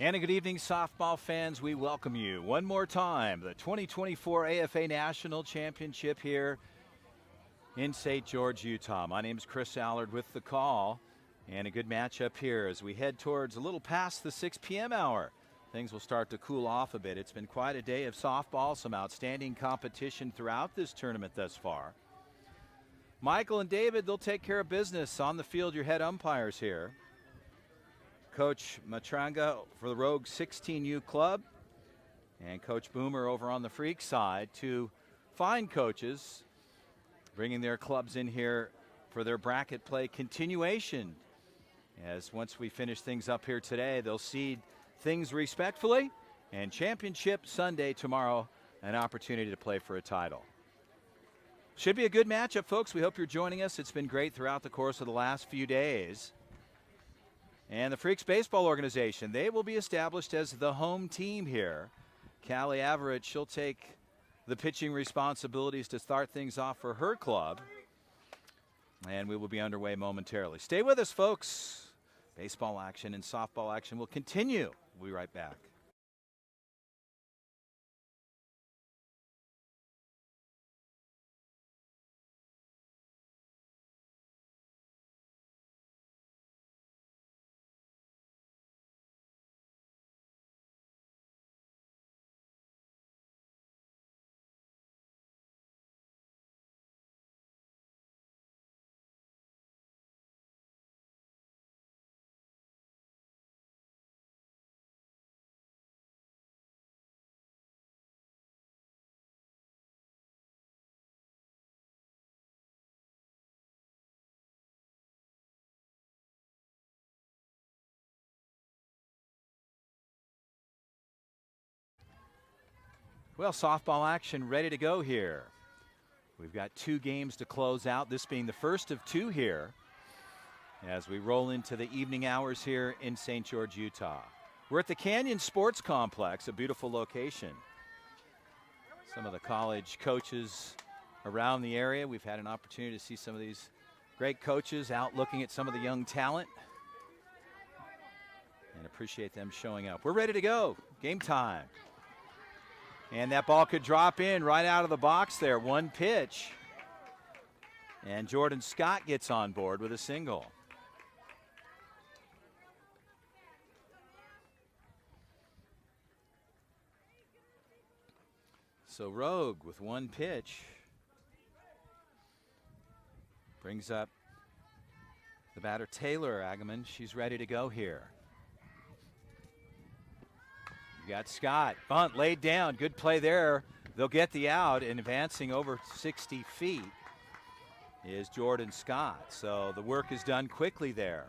And a good evening, softball fans. We welcome you one more time. The 2024 AFA National Championship here in St. George, Utah. My name is Chris Allard with the call. And a good matchup here as we head towards a little past the 6 p.m. hour. Things will start to cool off a bit. It's been quite a day of softball, some outstanding competition throughout this tournament thus far. Michael and David, they'll take care of business on the field, your head umpires here. Coach Matranga for the Rogue 16U Club and Coach Boomer over on the Freakz side, two fine coaches bringing their clubs in here for their bracket play continuation. As once we finish things up here today, they'll seed things respectfully, and Championship Sunday tomorrow, an opportunity to play for a title. Should be a good matchup, folks. We hope you're joining us. It's been great throughout the course of the last few days. And the Freakz Baseball Organization, they will be established as the home team here. Callie Averett, she'll take the pitching responsibilities to start things off for her club. And we will be underway momentarily. Stay with us, folks. Baseball action and softball action will continue. We'll be right back. Well, softball action ready to go here. We've got two games to close out, this being the first of two here as we roll into the evening hours here in St. George, Utah. We're at the Canyon Sports Complex, a beautiful location. Some of the college coaches around the area. We've had an opportunity to see some of these great coaches out looking at some of the young talent and appreciate them showing up. We're ready to go. Game time. And that ball could drop in right out of the box there. One pitch. And Jordan Scott gets on board with a single. So Rogue with one pitch brings up the batter Taylor Agaman. She's ready to go here. You got Scott. Bunt laid down. Good play there. They'll get the out, and advancing over 60 feet is Jordan Scott. So the work is done quickly there.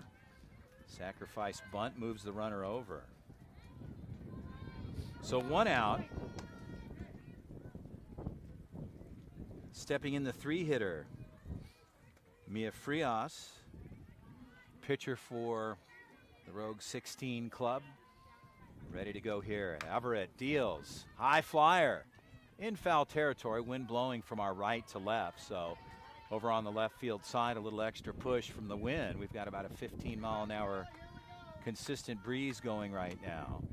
Sacrifice bunt moves the runner over. So one out. Stepping in the three-hitter, Mia Frias, pitcher for the Rogue 16 Club. Ready to go here. Averett deals. High flyer in foul territory. Wind blowing from our right to left. So over on the left field side, a little extra push from the wind. We've got about a 15-mile-an-hour consistent breeze going right now.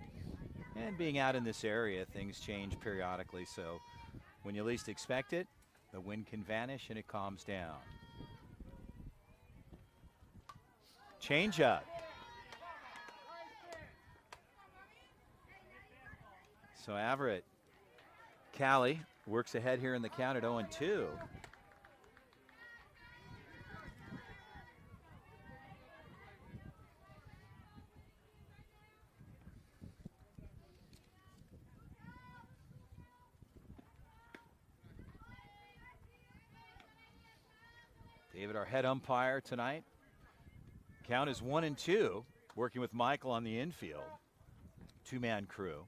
And being out in this area, things change periodically. So when you least expect it, the wind can vanish and it calms down. Change up. So Averett, Callie works ahead here in the count at 0-2. David, our head umpire tonight. Count is 1-2, working with Michael on the infield. Two-man crew.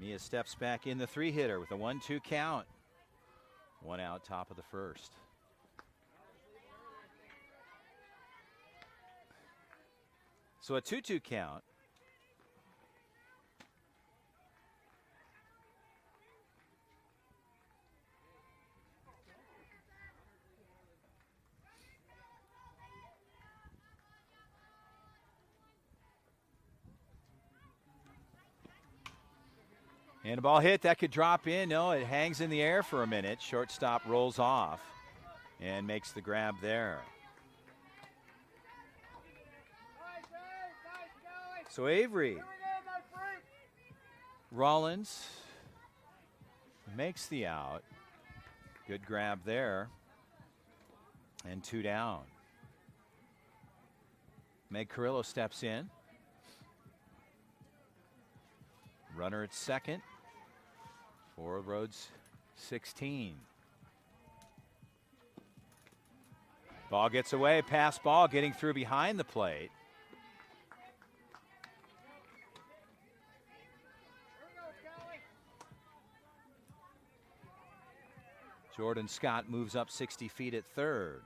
Mia steps back in the three-hitter with a 1-2 count. One out, top of the first. So a 2-2 count. And a ball hit that could drop in. No, it hangs in the air for a minute. Shortstop rolls off and makes the grab there. So Avery Rollins makes the out. Good grab there. And 2 down. Meg Carrillo steps in. Runner at second. Forward roads 16. Ball gets away. Pass ball getting through behind the plate. Jordan Scott moves up 60 feet at third.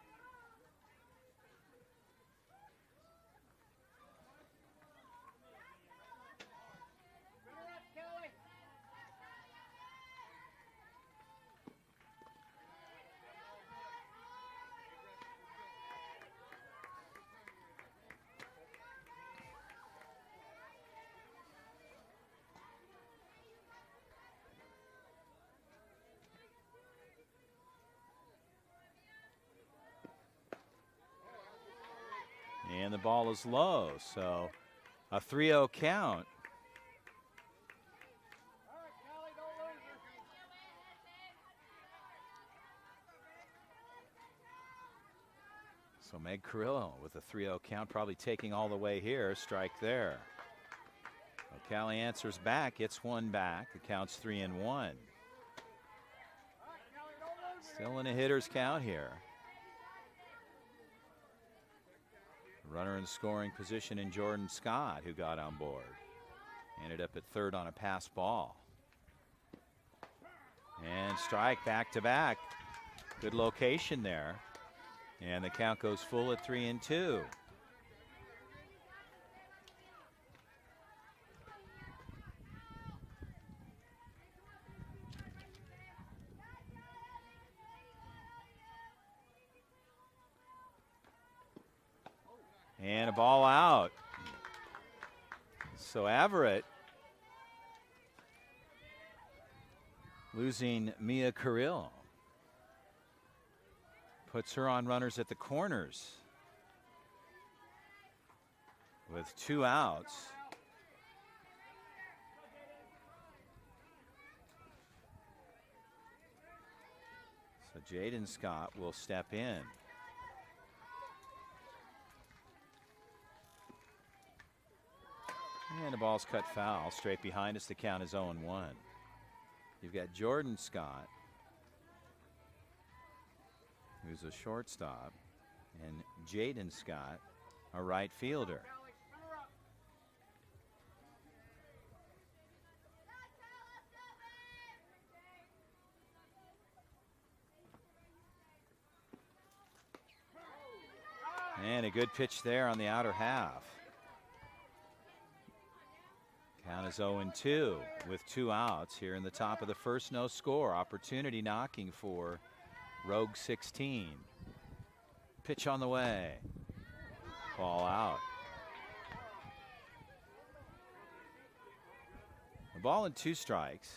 And the ball is low, so a 3-0 count. So Meg Carrillo with a 3-0 count, probably taking all the way here. Strike there. O'Callaghan answers back, gets one back. The count's 3-1. Still in a hitter's count here. Runner in scoring position in Jordan Scott, who got on board. Ended up at third on a pass ball. And strike back to back. Good location there. And the count goes full at 3-2. And a ball out. So Everett losing Mia Carrillo. Puts her on runners at the corners with 2 outs. So Jaden Scott will step in. And the ball's cut foul. Straight behind us, the count is 0-1. You've got Jordan Scott, who's a shortstop, and Jaden Scott, a right fielder. And a good pitch there on the outer half. Count is 0-2 with 2 outs here in the top of the first. No score. Opportunity knocking for Rogue 16. Pitch on the way. Ball out. A ball and 2 strikes.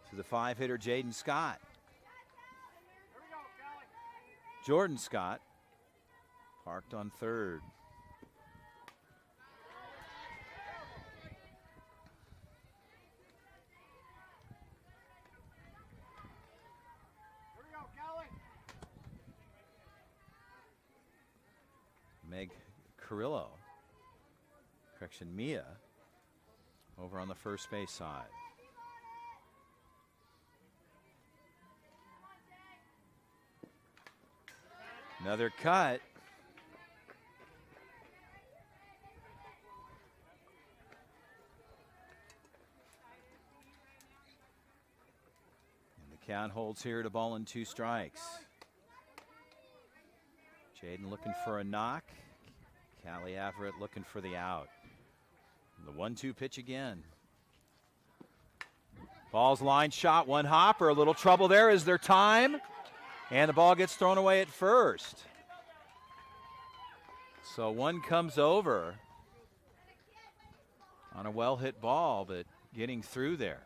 To the 5-hitter Jaden Scott. Jordan Scott parked on third. Meg Carrillo, correction, Mia, over on the first base side. Another cut. And the count holds here to ball and 2 strikes. Jaden looking for a knock. Callie Everett looking for the out. The 1-2 pitch again. Ball's line shot, 1 hopper. A little trouble there. Is there time? And the ball gets thrown away at first. So 1 comes over. on a well-hit ball, but getting through there.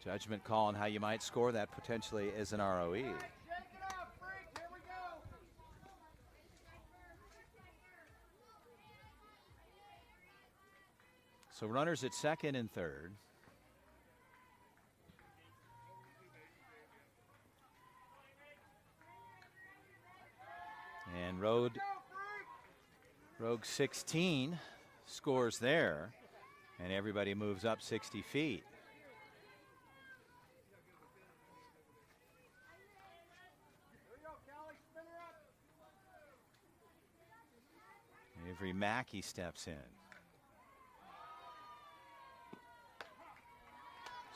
Judgment call on how you might score that potentially as an ROE. So runners at second and third. And Rogue 16 scores there, and everybody moves up 60 feet. Avery Mackey steps in.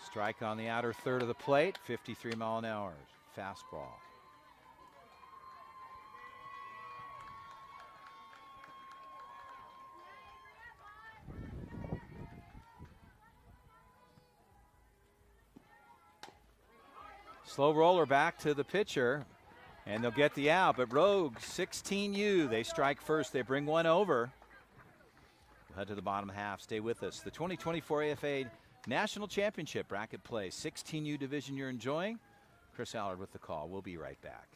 Strike on the outer third of the plate, 53 mile an hour fastball. Slow roller back to the pitcher, and they'll get the out, but Rogue 16U, they strike first, they bring one over. We'll head to the bottom half, stay with us. The 2024 AFA National Championship bracket play, 16U division you're enjoying. Chris Allard with the call. We'll be right back.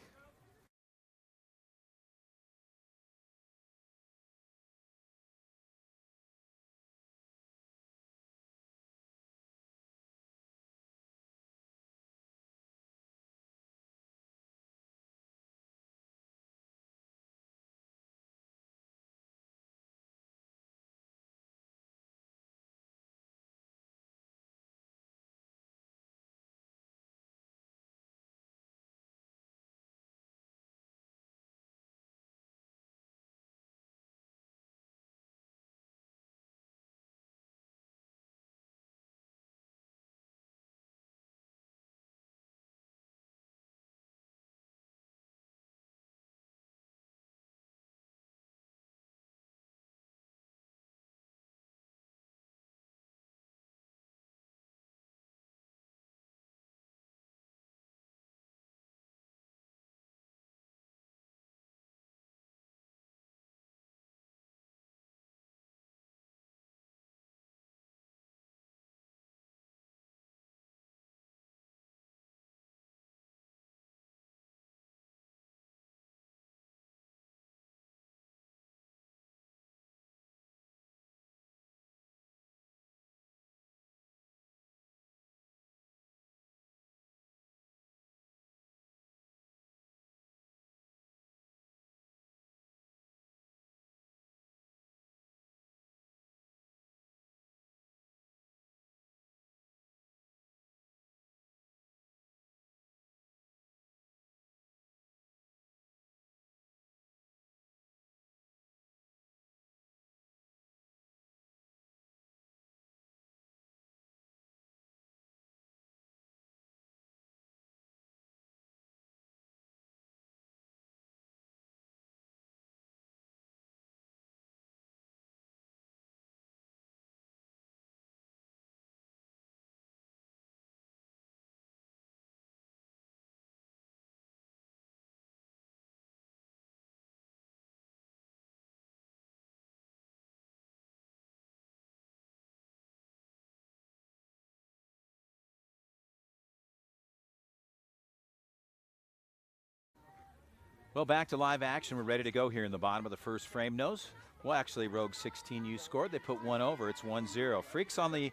Well, back to live action. We're ready to go here in the bottom of the first frame. Nose. Well, actually, Rogue 16U scored. They put one over. It's 1-0. Freakz on the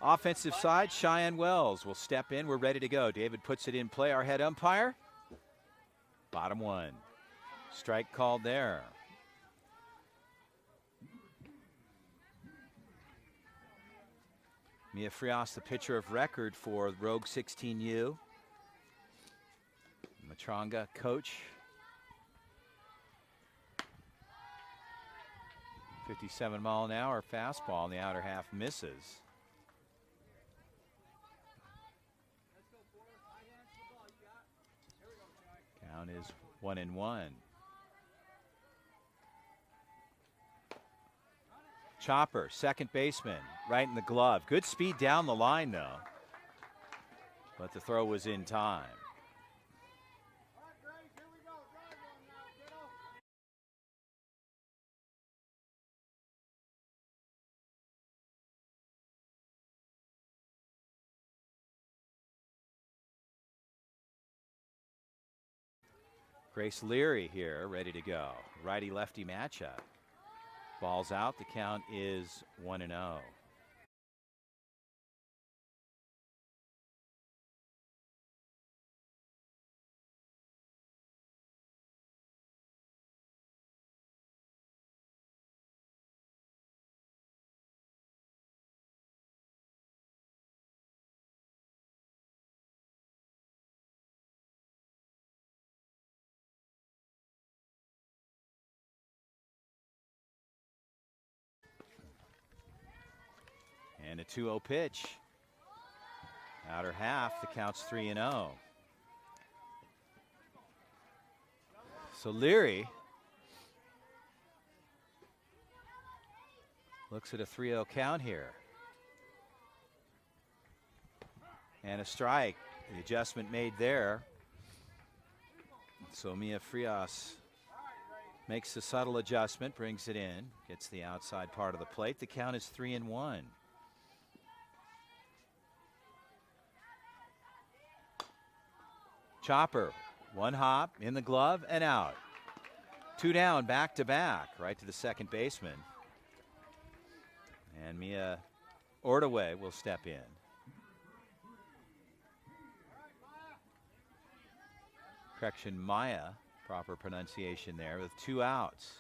offensive side. Cheyenne Wells will step in. We're ready to go. David puts it in play. Our head umpire. Bottom one. Strike called there. Mia Frias, the pitcher of record for Rogue 16U. Matronga, coach. 57 mile an hour fastball in the outer half misses. Count is 1-1. Chopper, second baseman, right in the glove. Good speed down the line, though. But the throw was in time. Grace Leary here, ready to go. Righty-lefty matchup. Ball's out. The count is 1-0. And a 2-0 pitch. Outer half, the count's 3-0. So Leary looks at a 3-0 count here. And a strike. The adjustment made there. So Mia Freakz makes the subtle adjustment, brings it in, gets the outside part of the plate. The count is 3-1. Chopper, one hop in the glove and out. 2 down, back to back, right to the second baseman. And Mia Ordaway will step in. Correction, Maya, proper pronunciation there, with 2 outs.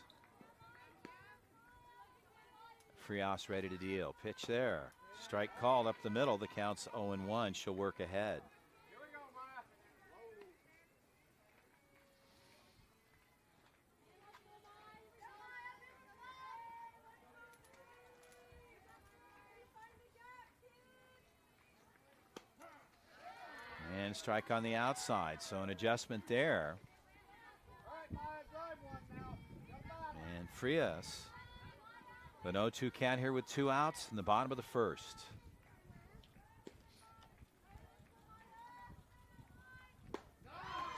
Freakz ready to deal. Pitch there. Strike called up the middle. The count's 0-1. She'll work ahead. And strike on the outside, so an adjustment there. And Freakz, the 0-2 count here with 2 outs in the bottom of the first.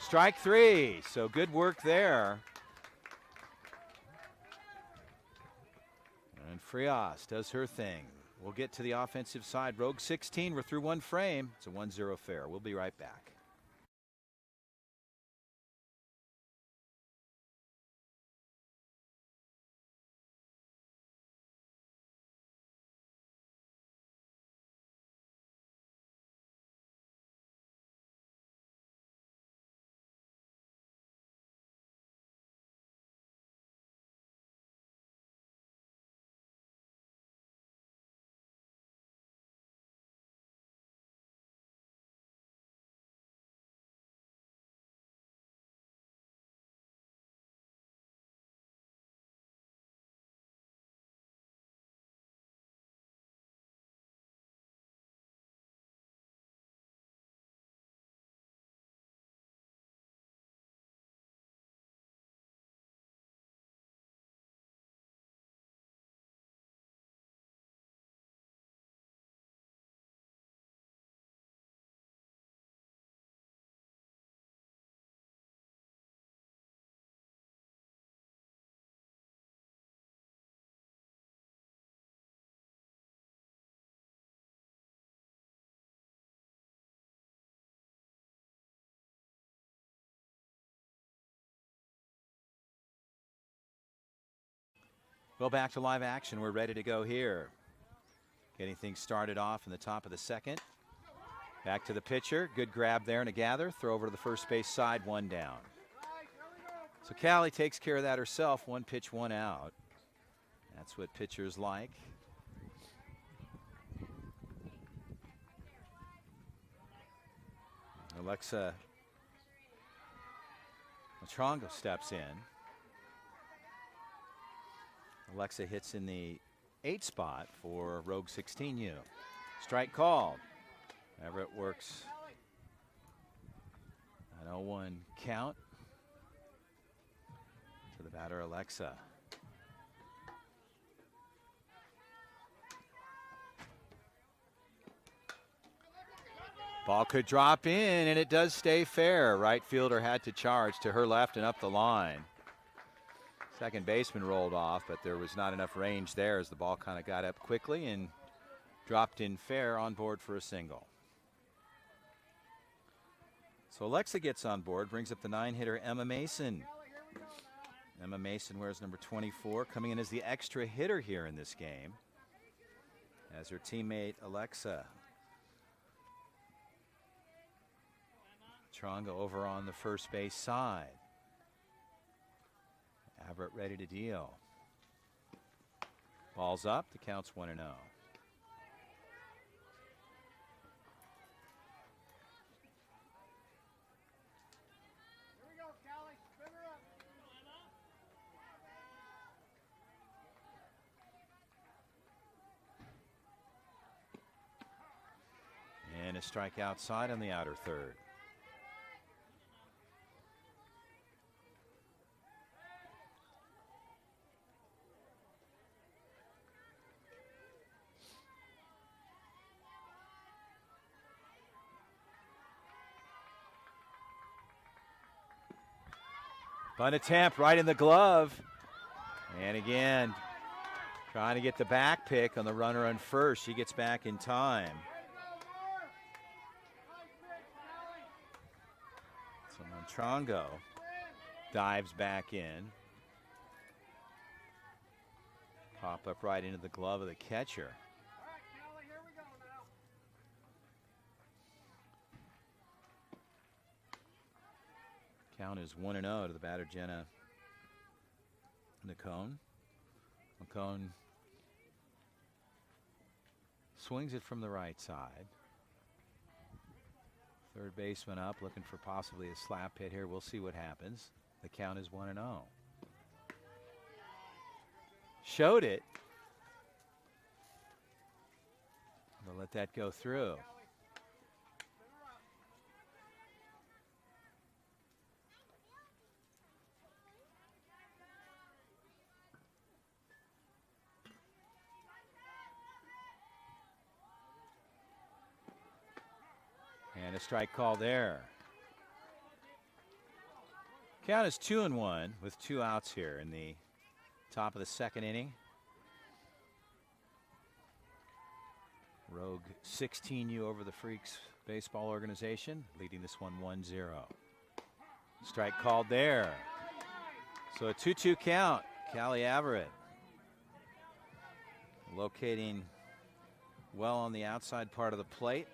Strike 3, so good work there. And Freakz does her thing. We'll get to the offensive side. Rogue 16, we're through 1 frame. It's a 1-0 fair. We'll be right back. Well, back to live action. We're ready to go here. Getting things started off in the top of the second. Back to the pitcher. Good grab there and a gather. Throw over to the first base side, 1 down. So Callie takes care of that herself. 1 pitch, 1 out. That's what pitchers like. Alexa Matrongo steps in. Alexa hits in the 8 spot for Rogue 16U. Strike called. Everett works an 0-1 count to the batter, Alexa. Ball could drop in, and it does stay fair. Right fielder had to charge to her left and up the line. Second baseman rolled off, but there was not enough range there as the ball kind of got up quickly and dropped in fair, on board for a single. So Alexa gets on board, brings up the 9-hitter Emma Mason. Emma Mason wears number 24, coming in as the extra hitter here in this game, as her teammate Alexa. Tronga over on the first base side. Everett ready to deal. Ball's up. The count's 1-0. And a strike outside on the outer third. Bunt attempt right in the glove. And again, trying to get the back pick on the runner on first. She gets back in time. So Montrongo dives back in. Pop up right into the glove of the catcher. Count is 1-0 to the batter, Jenna McCone. McCone swings it from the right side. Third baseman up, looking for possibly a slap hit here. We'll see what happens. The count is 1-0. Showed it. We'll let that go through. And a strike call there. Count is 2-1 with 2 outs here in the top of the second inning. Rogue 16U over the Freakz baseball organization, leading this one 1-0. Strike called there. So a 2-2 count. Callie Everett locating well on the outside part of the plate.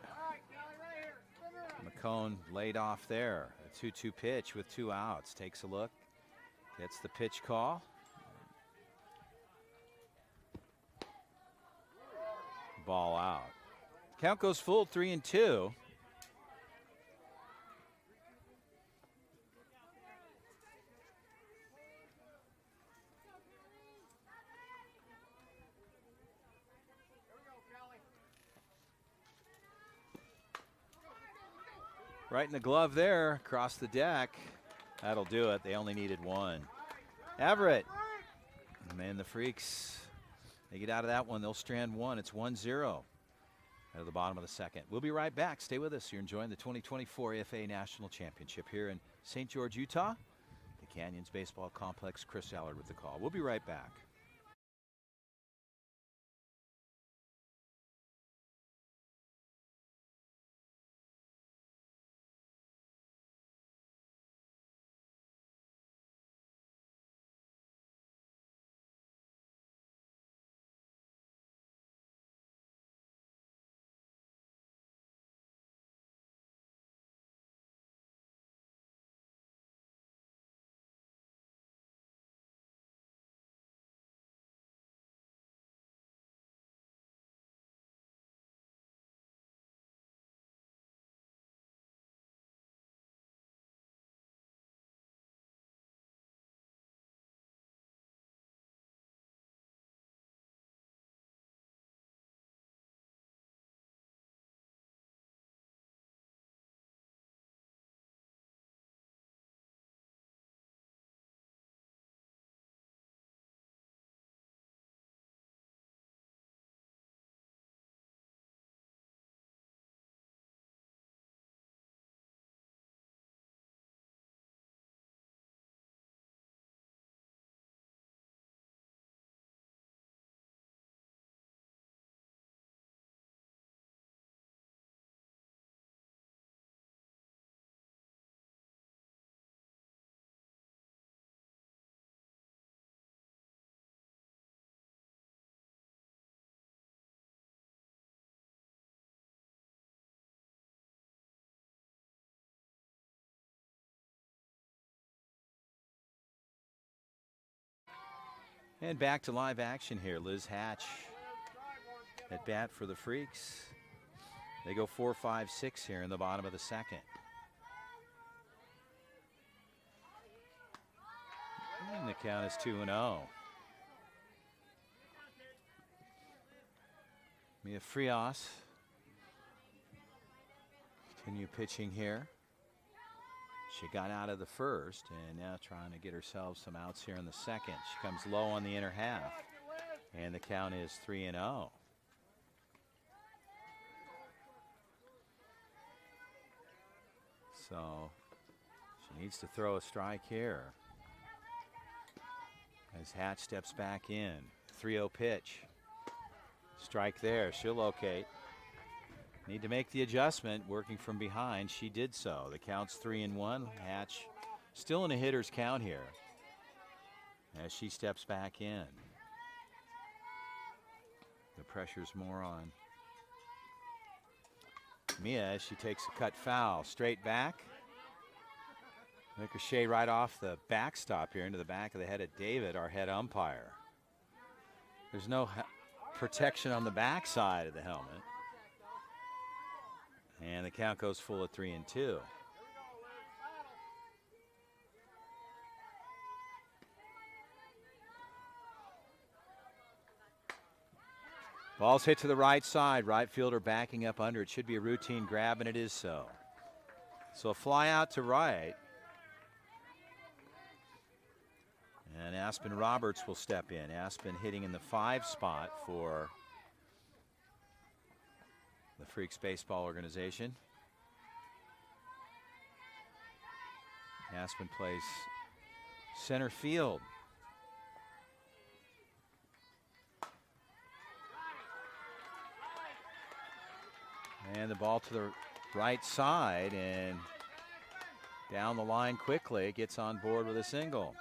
McCone laid off there. A 2-2 pitch with 2 outs. Takes a look. Gets the pitch call. Ball out. Count goes full, 3-2. Right in the glove there, across the deck. That'll do it. They only needed 1. Everett. Man, the Freakz, they get out of that one. They'll strand 1. It's 1-0 out of the bottom of the second. We'll be right back. Stay with us. You're enjoying the 2024 AFA National Championship here in St. George, Utah. The Canyons Baseball Complex. Chris Allard with the call. We'll be right back. And back to live action here. Liz Hatch at bat for the Freakz. They go 4-5-6 here in the bottom of the second. And the count is 2-0. Mia Freakz continue pitching here. She got out of the first and now trying to get herself some outs here in the second. She comes low on the inner half. And the count is 3-0. So she needs to throw a strike here. As Hatch steps back in. 3-0 pitch. Strike there. She'll locate. Need to make the adjustment. Working from behind. She did so. The count's 3-1. Hatch still in a hitter's count here as she steps back in. The pressure's more on Mia as she takes a cut foul. Straight back. Ricochet right off the backstop here into the back of the head of David, our head umpire. There's no protection on the backside of the helmet. And the count goes full at 3-2. Ball's hit to the right side. Right fielder backing up under. It should be a routine grab, and it is so. So a fly out to right. And Aspen Roberts will step in. Aspen hitting in the 5 spot for the Freakz baseball organization. Aspen plays center field. And the ball to the right side and down the line quickly. It gets on board with a single.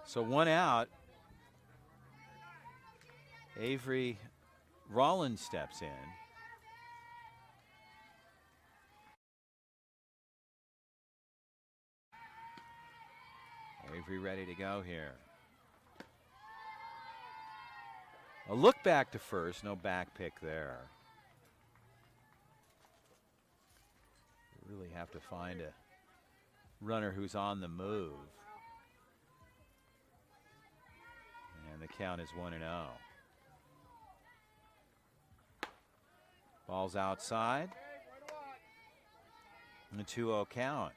So 1 out. Avery Rollins steps in. Avery ready to go here. A look back to first, no back pick there. You really have to find a runner who's on the move. And the count is 1-0. Ball's outside. And a 2-0 count.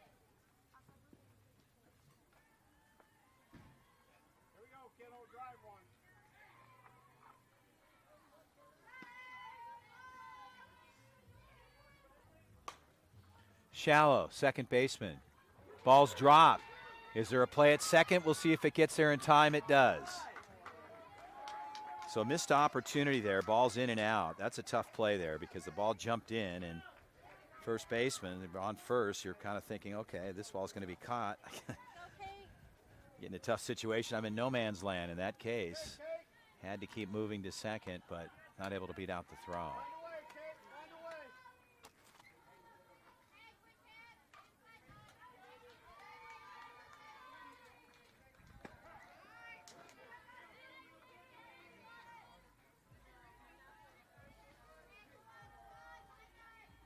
Shallow, second baseman. Ball's dropped. Is there a play at second? We'll see if it gets there in time. It does. So missed opportunity there. Ball's in and out. That's a tough play there because the ball jumped in, and first baseman on first, you're kind of thinking, okay, this ball's going to be caught. Getting a tough situation. I'm in no man's land in that case. Had to keep moving to second, but not able to beat out the throw.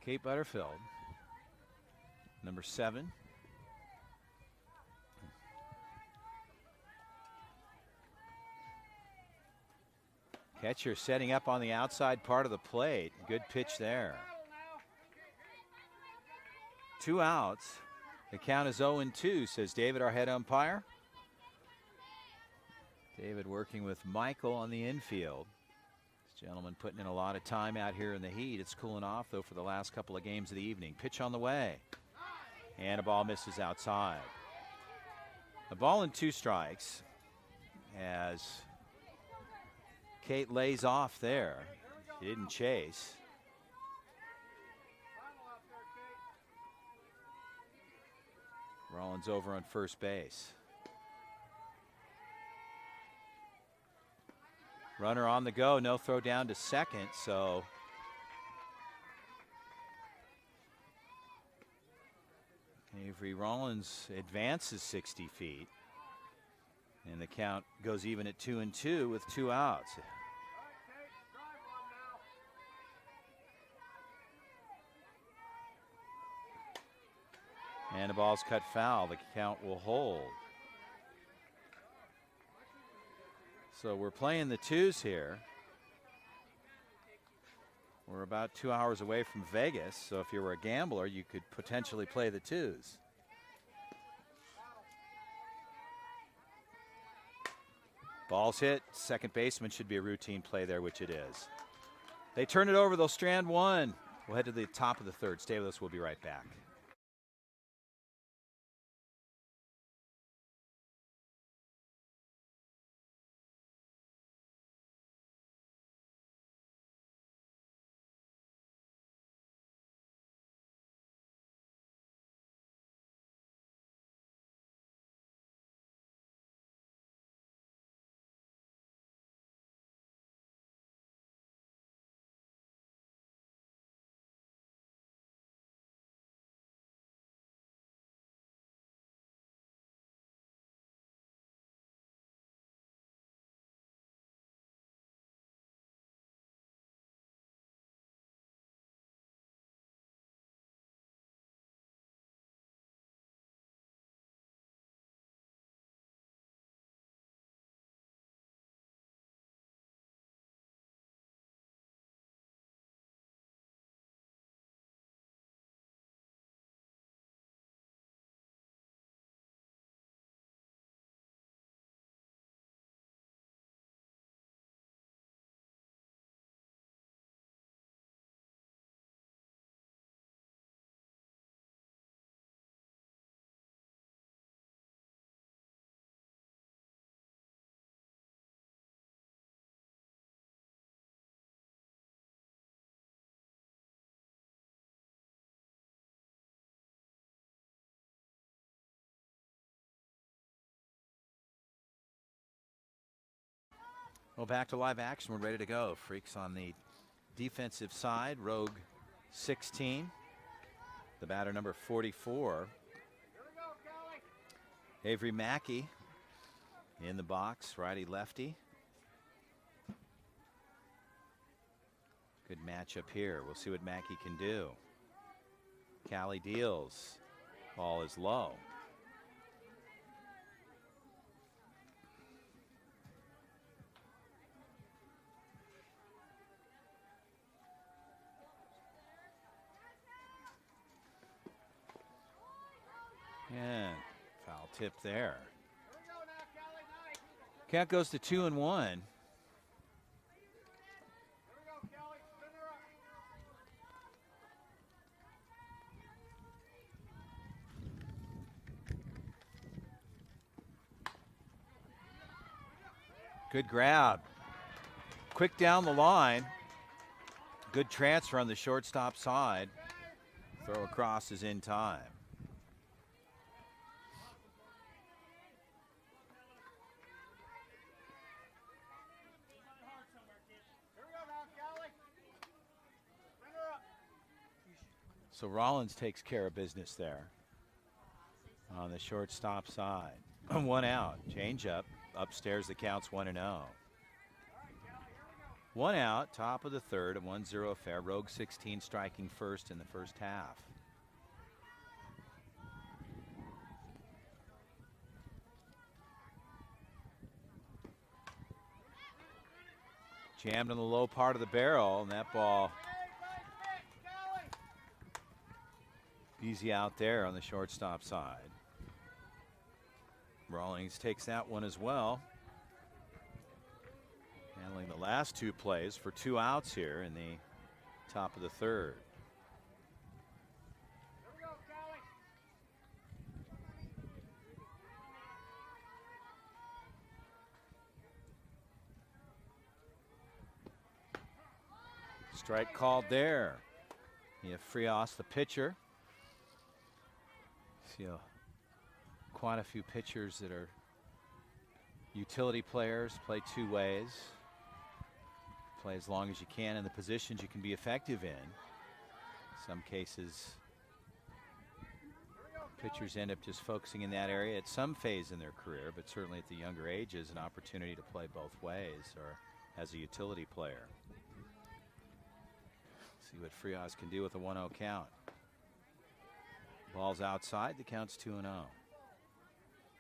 Kate Butterfield, number 7. Catcher setting up on the outside part of the plate. Good pitch there. 2 outs. The count is 0-2, says David, our head umpire. David working with Michael on the infield. Gentleman putting in a lot of time out here in the heat. It's cooling off, though, for the last couple of games of the evening. Pitch on the way. And a ball misses outside. A ball and 2 strikes as Kate lays off there. She didn't chase. Rollins over on first base. Runner on the go, no throw down to second, so Avery Rollins advances 60 feet. And the count goes even at 2-2 with 2 outs. And the ball's cut foul. The count will hold. So we're playing the 2s here. We're about 2 hours away from Vegas. So if you were a gambler, you could potentially play the 2s. Ball's hit. Second baseman should be a routine play there, which it is. They turn it over. They'll strand one. We'll head to the top of the third. Stay with us. We'll be right back. Well, back to live action. We're ready to go. Freakz on the defensive side. Rogue 16. The batter number 44. Avery Mackey in the box. Righty lefty. Good matchup here. We'll see what Mackey can do. Callie deals. Ball is low. And foul tip there. Count goes to 2-1. Good grab. Quick down the line. Good transfer on the shortstop side. Throw across is in time. So Rollins takes care of business there on the shortstop side. 1 out. Change up. Upstairs the count's 1-0. 1 out. Top of the third. A 1-0 affair. Rogue 16 striking first in the first half. Jammed on the low part of the barrel, and that ball easy out there on the shortstop side. Rawlings takes that one as well. Handling the last 2 plays for 2 outs here in the top of the third. Strike called there. You have Freakz, the pitcher. See quite a few pitchers that are utility players, play 2 ways. Play as long as you can in the positions you can be effective in. Some cases, pitchers end up just focusing in that area at some phase in their career, but certainly at the younger ages, an opportunity to play both ways or as a utility player. See what Freakz can do with a 1-0 count. Ball's outside. The count's 2-0.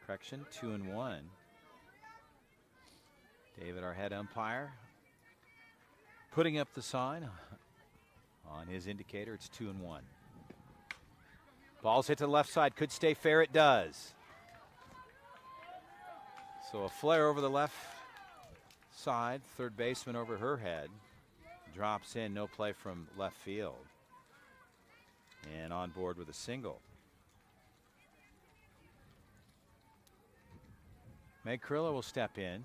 Correction, 2-1. David, our head umpire, putting up the sign on his indicator. It's 2-1. Ball's hit to the left side. Could stay fair. It does. So a flare over the left side. Third baseman over her head. Drops in. No play from left field. And on board with a single. Meg Carrillo will step in.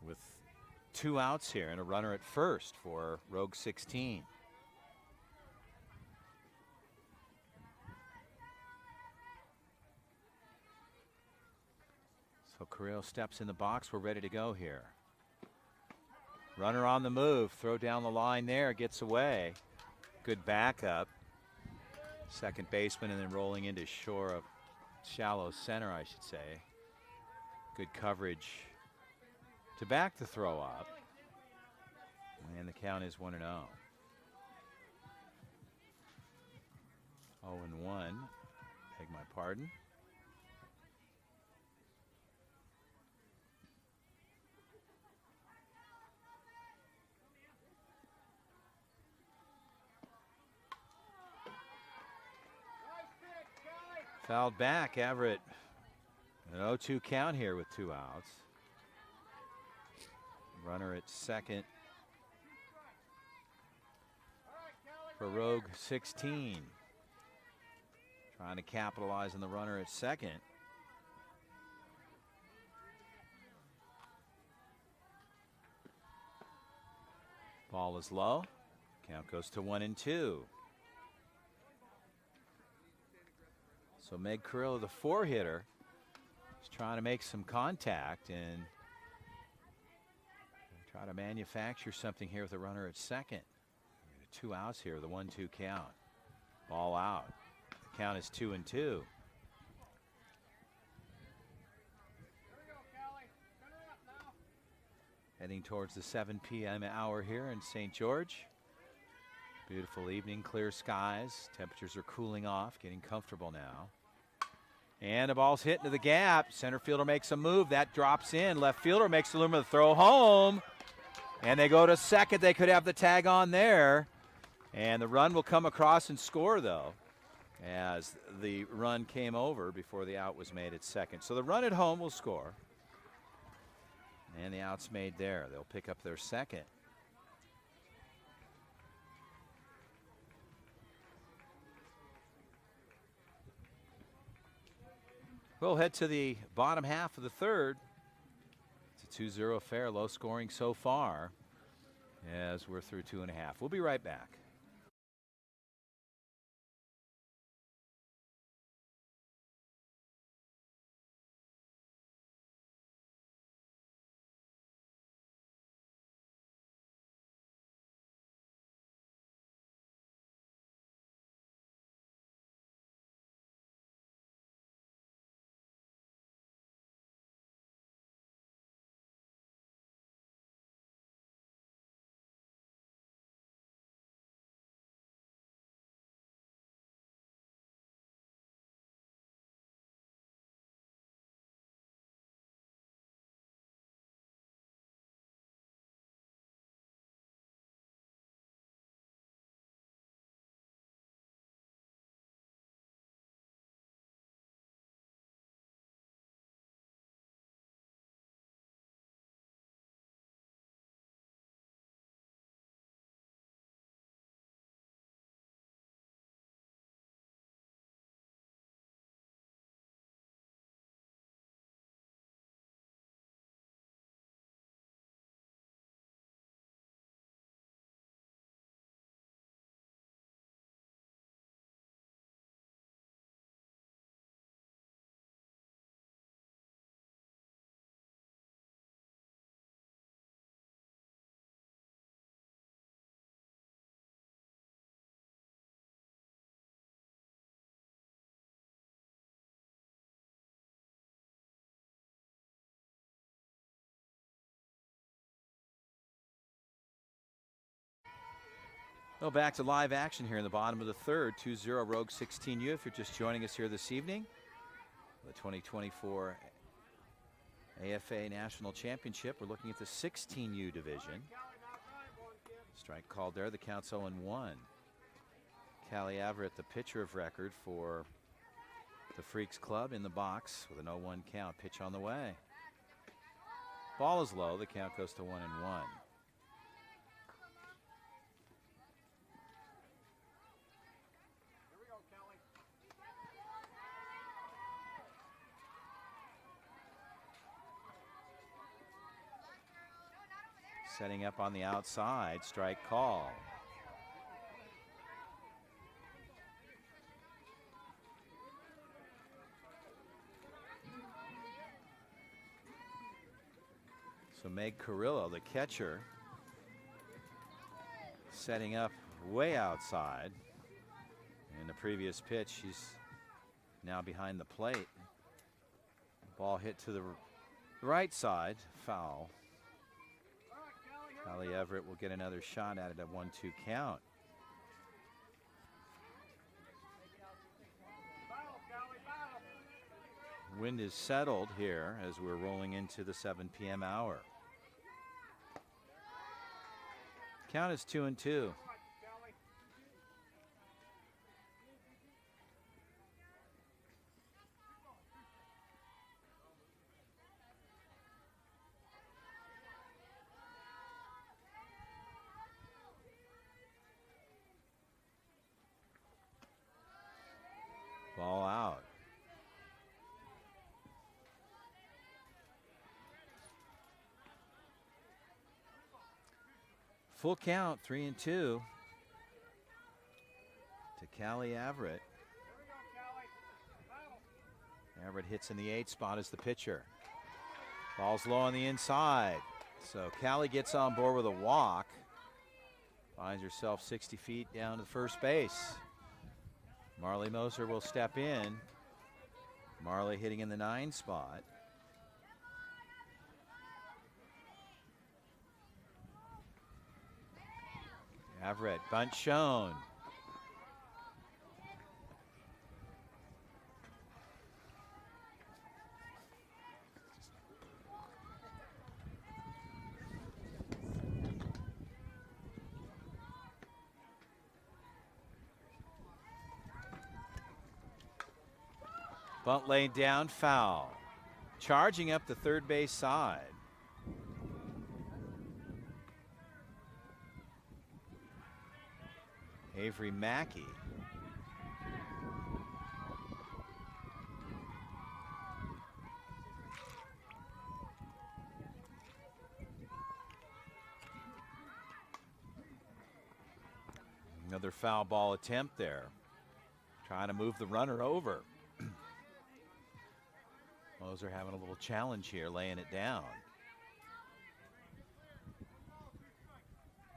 With 2 outs here and a runner at first for Rogue 16. So Carrillo steps in the box. We're ready to go here. Runner on the move. Throw down the line there. Gets away. Good backup. Second baseman and then rolling into shore of shallow center, I should say. Good coverage to back the throw up. And the count is 1-0. 0-1. Beg my pardon. Fouled back. Everett. An 0-2 count here with 2 outs. Runner at second for Rogue 16. Trying to capitalize on the runner at second. Ball is low. Count goes to 1-2. So Meg Carrillo, the 4-hitter, is trying to make some contact and try to manufacture something here with a runner at second. 2 outs here, the 1-2 count. Ball out. The count is 2-2. Heading towards the 7 p.m. hour here in St. George. Beautiful evening, clear skies. Temperatures are cooling off, getting comfortable now. And the ball's hit into the gap. Center fielder makes a move. That drops in. Left fielder makes the lumen of the throw home. And they go to second. They could have the tag on there. And the run will come across and score, though, as the run came over before the out was made at second. So the run at home will score. And the out's made there. They'll pick up their second. We'll head to the bottom half of the third. It's a 2-0 affair, low scoring so far as we're through 2.5. We'll be right back. Well, back to live action here in the bottom of the third. 2-0 Rogue 16U. If you're just joining us here this evening, the 2024 AFA National Championship. We're looking at the 16U division. Strike called there. The count's 0-1. Callie Everett, the pitcher of record for the Freakz Club, in the box with an 0-1 count. Pitch on the way. Ball is low. The count goes to 1-1. Setting up on the outside, strike call. So Meg Carrillo, the catcher, setting up way outside. In the previous pitch, she's now behind the plate. Ball hit to the right side, foul. Callie Everett will get another shot at it at 1-2 count. Wind is settled here as we're rolling into the 7 p.m. hour. Count is 2-2. Ball out. Full count, 3-2 to Callie Everett. Everett hits in the 8 spot as the pitcher. Ball's low on the inside. So Callie gets on board with a walk. Finds herself 60 feet down to first base. Marley Moser will step in. Marley hitting in the 9 spot. Everett, bunt shown. Bunt laid down, foul. Charging up the third base side. Avery Mackey. Another foul ball attempt there. Trying to move the runner over. Moser having a little challenge here, laying it down.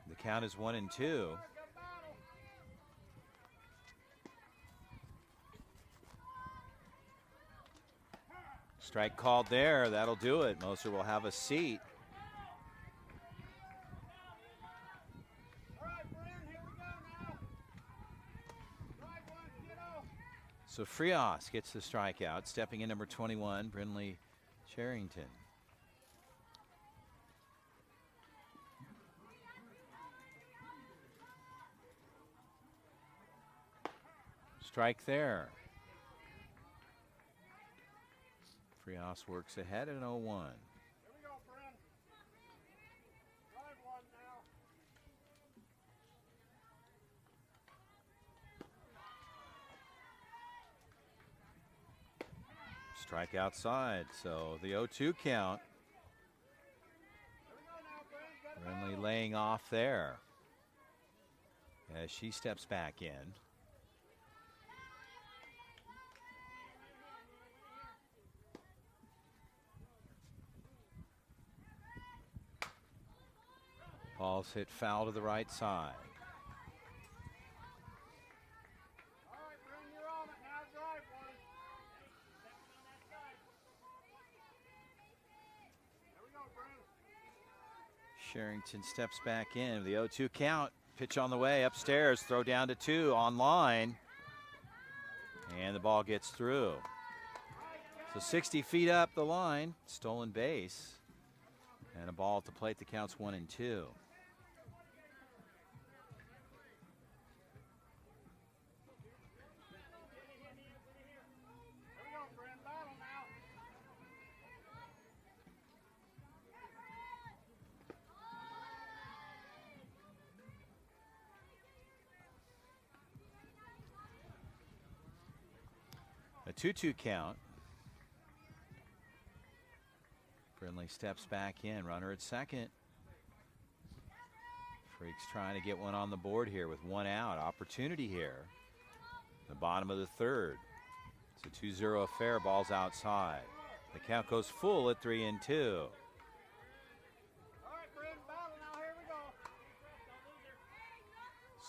The count is 1-2. Strike called there. That'll do it. Moser will have a seat. So Freakz gets the strikeout. Stepping in number 21, Brinley Charrington. Strike there. Freakz works ahead at 0-1. Strike outside, so the 0-2 count. Brinley laying off there as she steps back in. Ball's hit foul to the right side. Charrington steps back in. The 0-2 count. Pitch on the way upstairs. Throw down to 2 on line. And the ball gets through. So 60 feet up the line. Stolen base. And a ball at the plate that counts 1-2. A 2-2 count. Brindley steps back in. Runner at second. Freakz trying to get one on the board here with 1 out. Opportunity here. The bottom of the 3rd. It's a 2-0 affair. Ball's outside. The count goes full at 3-2.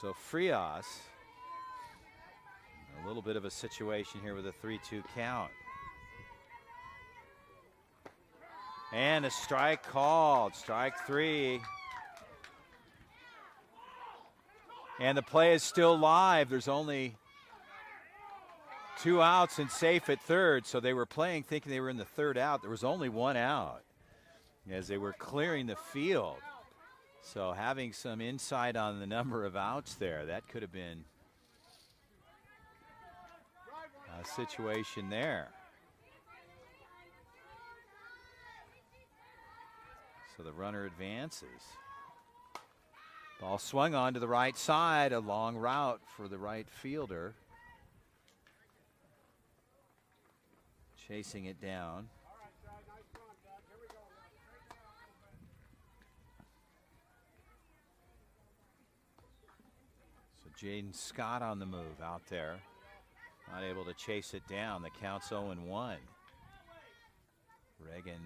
So Freakz. A little bit of a situation here with a 3-2 count. And a strike called. Strike 3. And the play is still live. There's only 2 outs and safe at 3rd. So they were playing thinking they were in the 3rd out. There was only 1 out as they were clearing the field. So having some insight on the number of outs there, that could have been a situation there. So the runner advances. Ball swung on to the right side, a long route for the right fielder. Chasing it down. So Jaden Scott on the move out there. Not able to chase it down. The count's 0-1. Reagan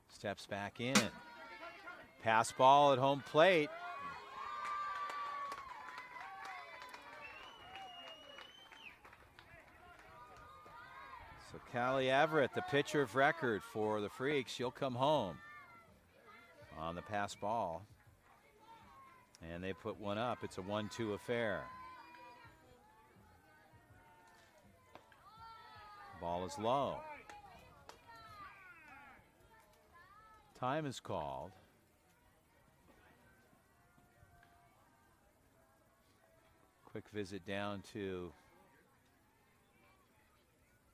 steps back in. Pass ball at home plate. So Callie Everett, the pitcher of record for the Freakz, she'll come home on the pass ball. And they put one up. It's a 1-2 affair. Ball is low. Time is called. Quick visit down to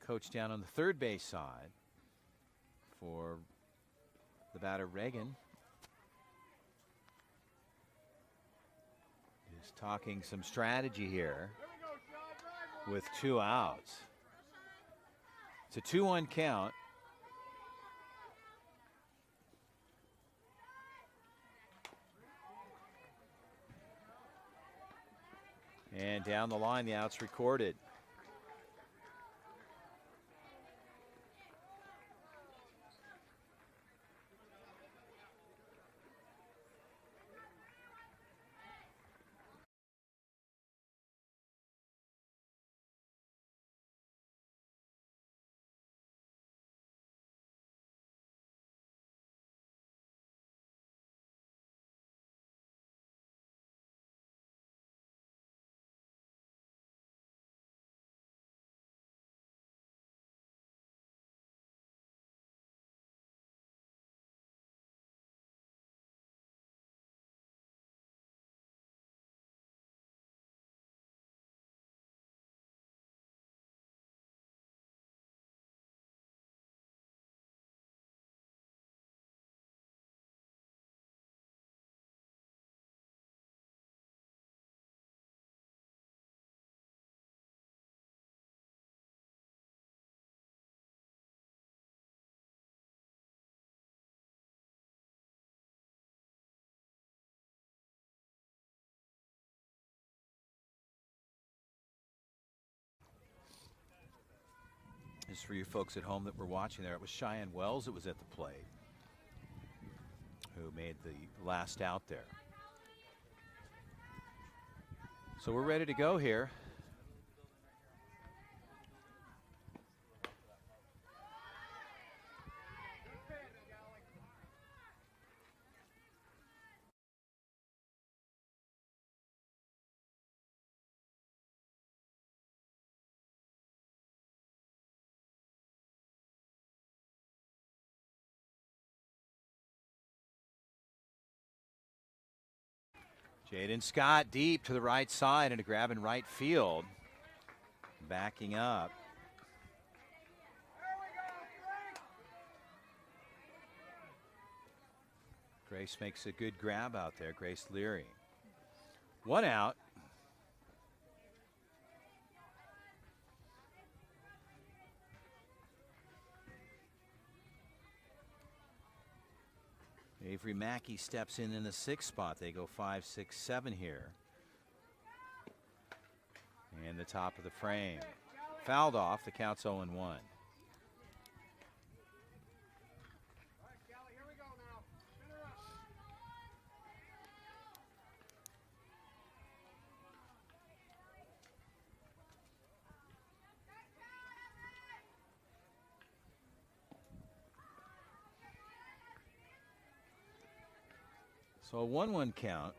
coach down on the 3rd base side for the batter Reagan. He's talking some strategy here with 2 outs. It's a 2-1 count. And down the line, the out's recorded. Just for you folks at home that were watching there, it was Cheyenne Wells that was at the plate who made the last out there. So we're ready to go here. Jaden Scott deep to the right side and a grab in right field. Backing up. Grace makes a good grab out there, Grace Leary. 1 out. Avery Mackey steps in the 6th spot. They go 5, 6, 7 here. And the top of the frame. Fouled off. The count's 0-1. So a 1-1 count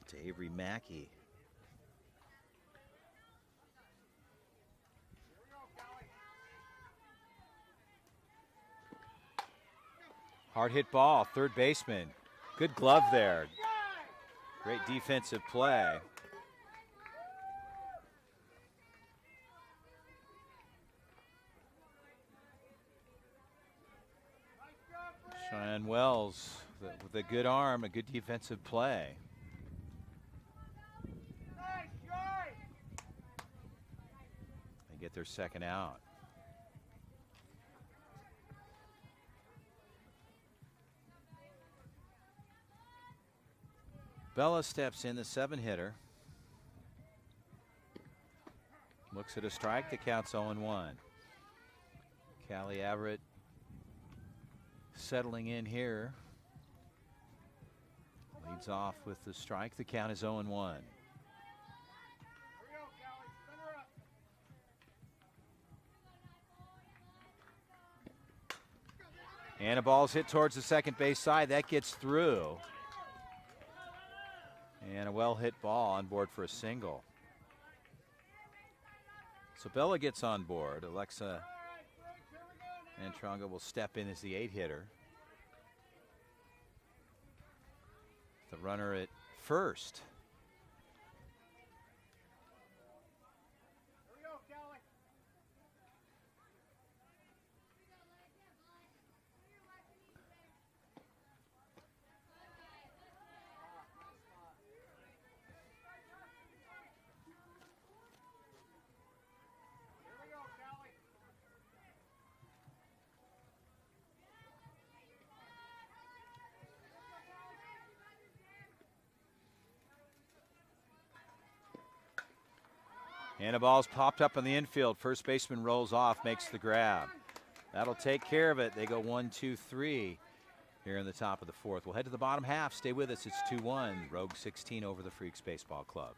to Avery Mackey. Hard hit ball, third baseman. Good glove there. Great defensive play. Cheyenne Wells with a good arm, a good defensive play. They get their second out. Bella steps in, the 7-hitter. Looks at a strike, the count's 0-1. Callie Everett settling in here. Leads off with the strike. The count is 0-1. And a ball's hit towards the second base side. That gets through. And a well hit ball on board for a single. So Bella gets on board. Alexa Antronga will step in as the 8-hitter. The runner at first. And a ball's popped up in the infield. First baseman rolls off, makes the grab. That'll take care of it. They go 1, 2, 3 here in the top of the 4th. We'll head to the bottom half. Stay with us. It's 2-1. Rogue 16 over the Freakz Baseball Club.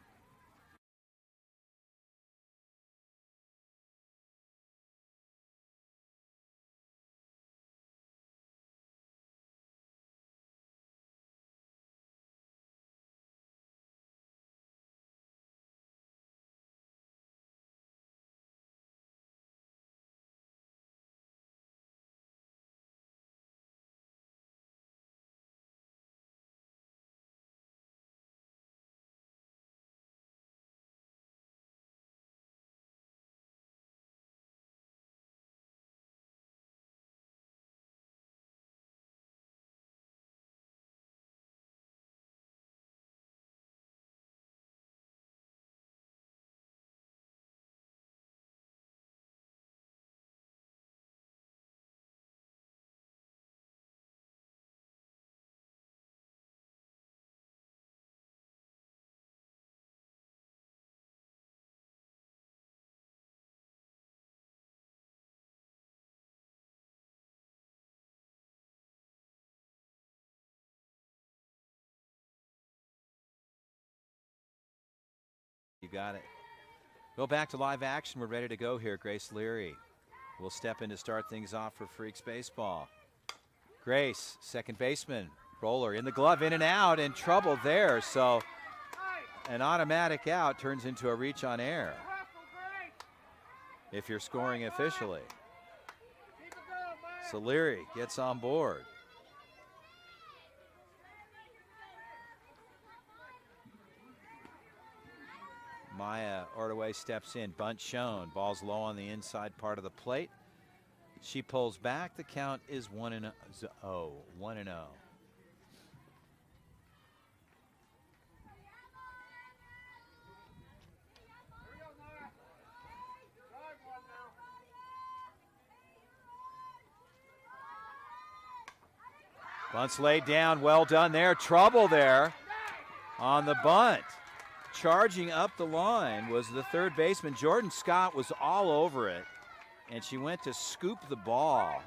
You got it. Go back to live action. We're ready to go here. Grace Leary will step in to start things off for Freakz Baseball. Grace, second baseman. Roller in the glove, in and out, and trouble there. So an automatic out turns into a reach on air if you're scoring officially. So Leary gets on board. Maya Ordaway steps in. Bunt shown. Ball's low on the inside part of the plate. She pulls back. The count is 1-0. 1-0. Bunt's laid down. Well done there. Trouble there on the bunt. Charging up the line was the third baseman. Jordan Scott was all over it, and she went to scoop the ball,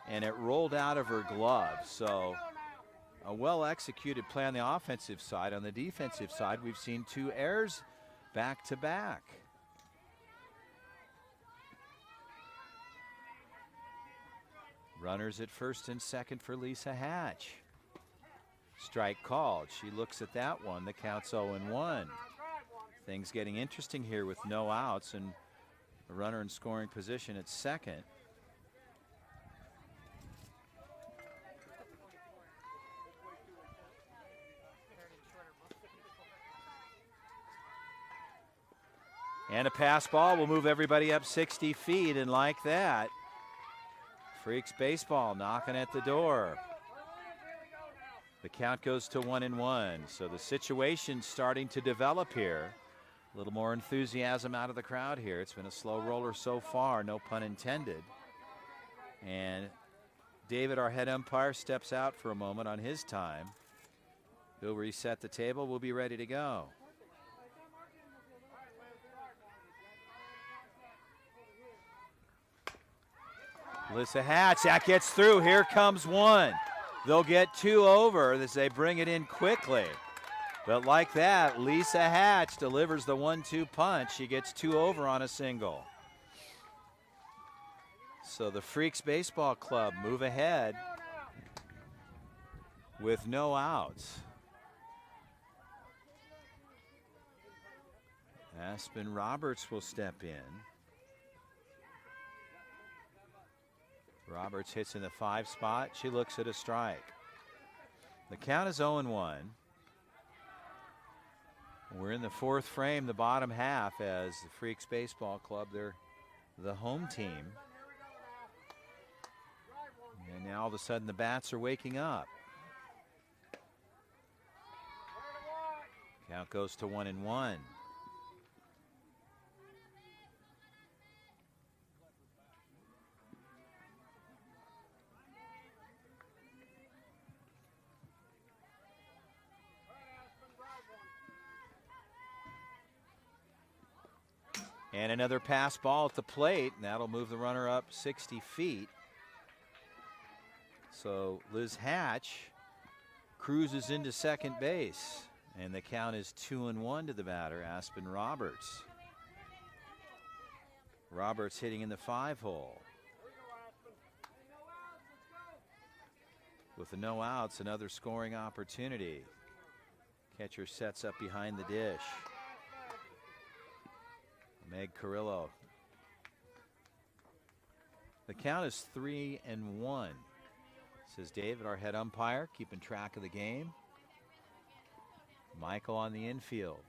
and it rolled out of her glove. So a well-executed play on the offensive side. On the defensive side, we've seen 2 errors back-to-back. Runners at first and second for Lisa Hatch. Strike called. She looks at that one. The count's 0-1. Things getting interesting here with no outs and a runner in scoring position at second. And a pass ball will move everybody up 60 feet, and like that, Freakz baseball knocking at the door. The count goes to 1-1. So the situation's starting to develop here. A little more enthusiasm out of the crowd here. It's been a slow roller so far, no pun intended. And David, our head umpire, steps out for a moment on his time. He'll reset the table. We'll be ready to go. Lisa Hatch, that gets through. Here comes one. They'll get 2 over as they bring it in quickly. But like that, Lisa Hatch delivers the 1-2 punch. She gets 2 over on a single. So the Freakz Baseball Club move ahead with no outs. Aspen Roberts will step in. Roberts hits in the 5 spot. She looks at a strike. The count is 0-1. We're in the 4th frame, the bottom half, as the Freakz Baseball Club, they're the home team. And now all of a sudden the bats are waking up. Count goes to 1-1. And another pass ball at the plate, and that'll move the runner up 60 feet. So Liz Hatch cruises into second base, and the count is 2-1 to the batter, Aspen Roberts. Roberts hitting in the 5-hole. With the no outs, another scoring opportunity. Catcher sets up behind the dish. Meg Carrillo. The count is 3-1. Says David, our head umpire, keeping track of the game. Michael on the infield.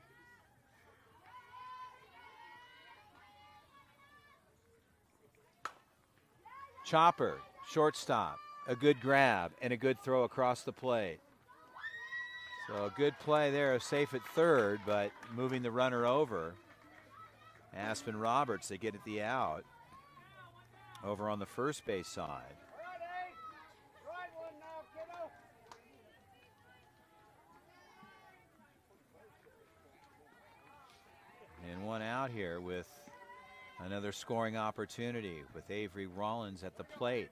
Chopper, shortstop, a good grab and a good throw across the plate. So a good play there, safe at third, but moving the runner over. Aspen Roberts, they get at the out over on the first base side. And one out here with another scoring opportunity with Avery Rollins at the plate.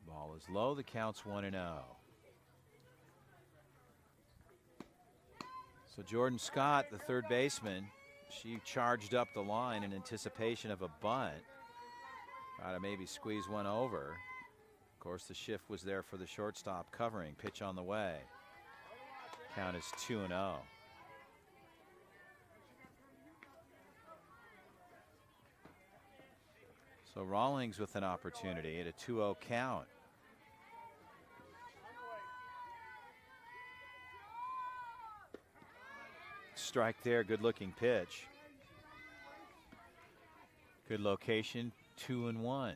Ball is low, the count's 1-0. So Jordan Scott, the third baseman, she charged up the line in anticipation of a bunt. Try to maybe squeeze one over. Of course, the shift was there for the shortstop covering. Pitch on the way. Count is 2-0. So Rawlings with an opportunity at a 2-0 count. strike there. Good looking pitch. Good location. 2-1.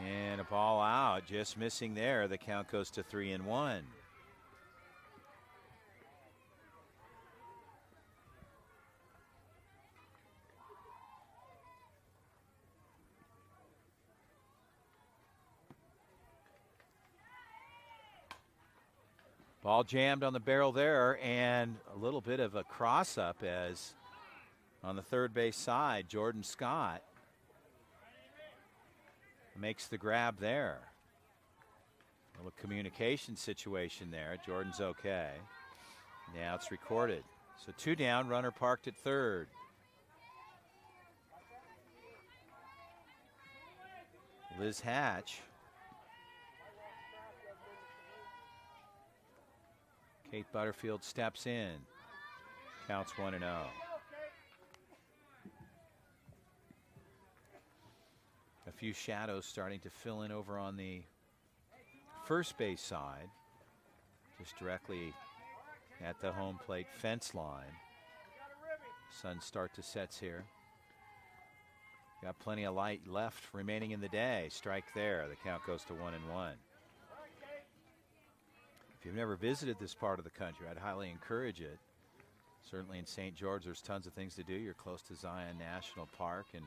And a ball out, just missing there. The count goes to 3-1. Ball jammed on the barrel there, and a little bit of a cross up as on the third base side, Jordan Scott makes the grab there. A little communication situation there. Jordan's okay. Now it's recorded. So 2 down, runner parked at third. Liz Hatch. Kate Butterfield steps in. Counts 1-0. A few shadows starting to fill in over on the first base side, just directly at the home plate fence line. Sun start to sets here. Got plenty of light left remaining in the day. Strike there. The count goes to 1-1. If you've never visited this part of the country, I'd highly encourage it. Certainly in St. George, there's tons of things to do. You're close to Zion National Park, and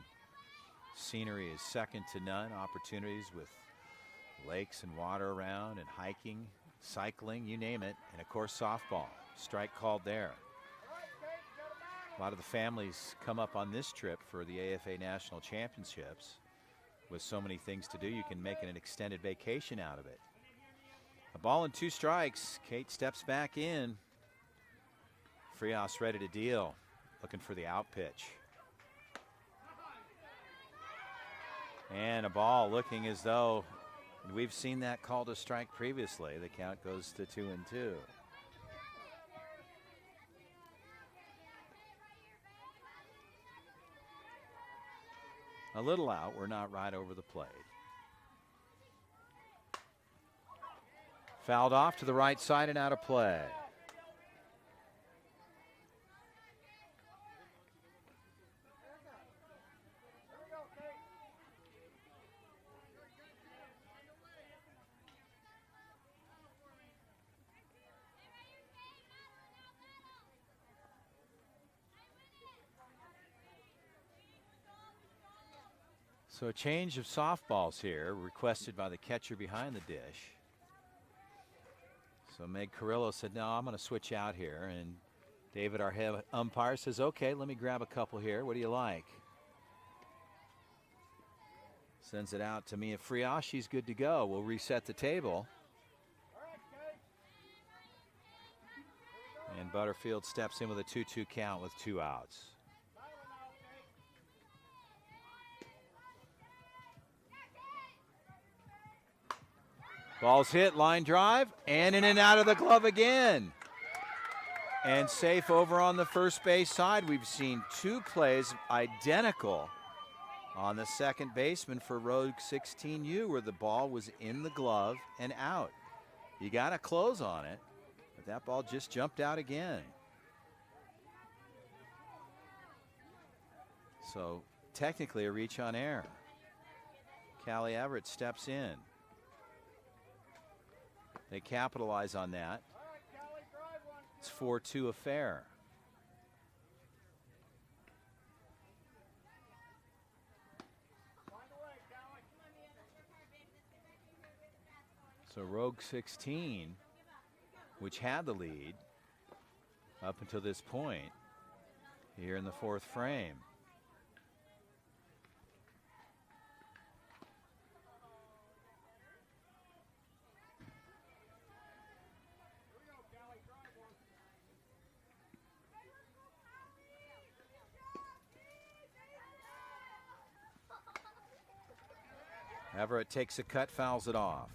scenery is second to none. Opportunities with lakes and water around, and hiking, cycling, you name it. And of course, softball. Strike called there. A lot of the families come up on this trip for the AFA National Championships. With so many things to do, you can make an extended vacation out of it. A ball and 2 strikes. Kate steps back in. Freakz ready to deal. Looking for the out pitch. And a ball looking as though we've seen that called a strike previously. The count goes to 2-2. A little out. We're not right over the plate. Fouled off to the right side and out of play. So a change of softballs here, requested by the catcher behind the dish. So Meg Carrillo said, no, I'm going to switch out here. And David, our head umpire, says, okay, let me grab a couple here. What do you like? Sends it out to Mia Freakz. She's good to go. We'll reset the table. And Butterfield steps in with a 2-2 count with 2 outs. Ball's hit, line drive, and in and out of the glove again. And safe over on the first base side. We've seen 2 plays identical on the second baseman for Rogue 16U, where the ball was in the glove and out. You got to close on it, but that ball just jumped out again. So technically a reach on air. Callie Everett steps in. They capitalize on that. It's 4-2 affair. So Rogue 16, which had the lead up until this point here in the 4th frame. Everett takes a cut, fouls it off.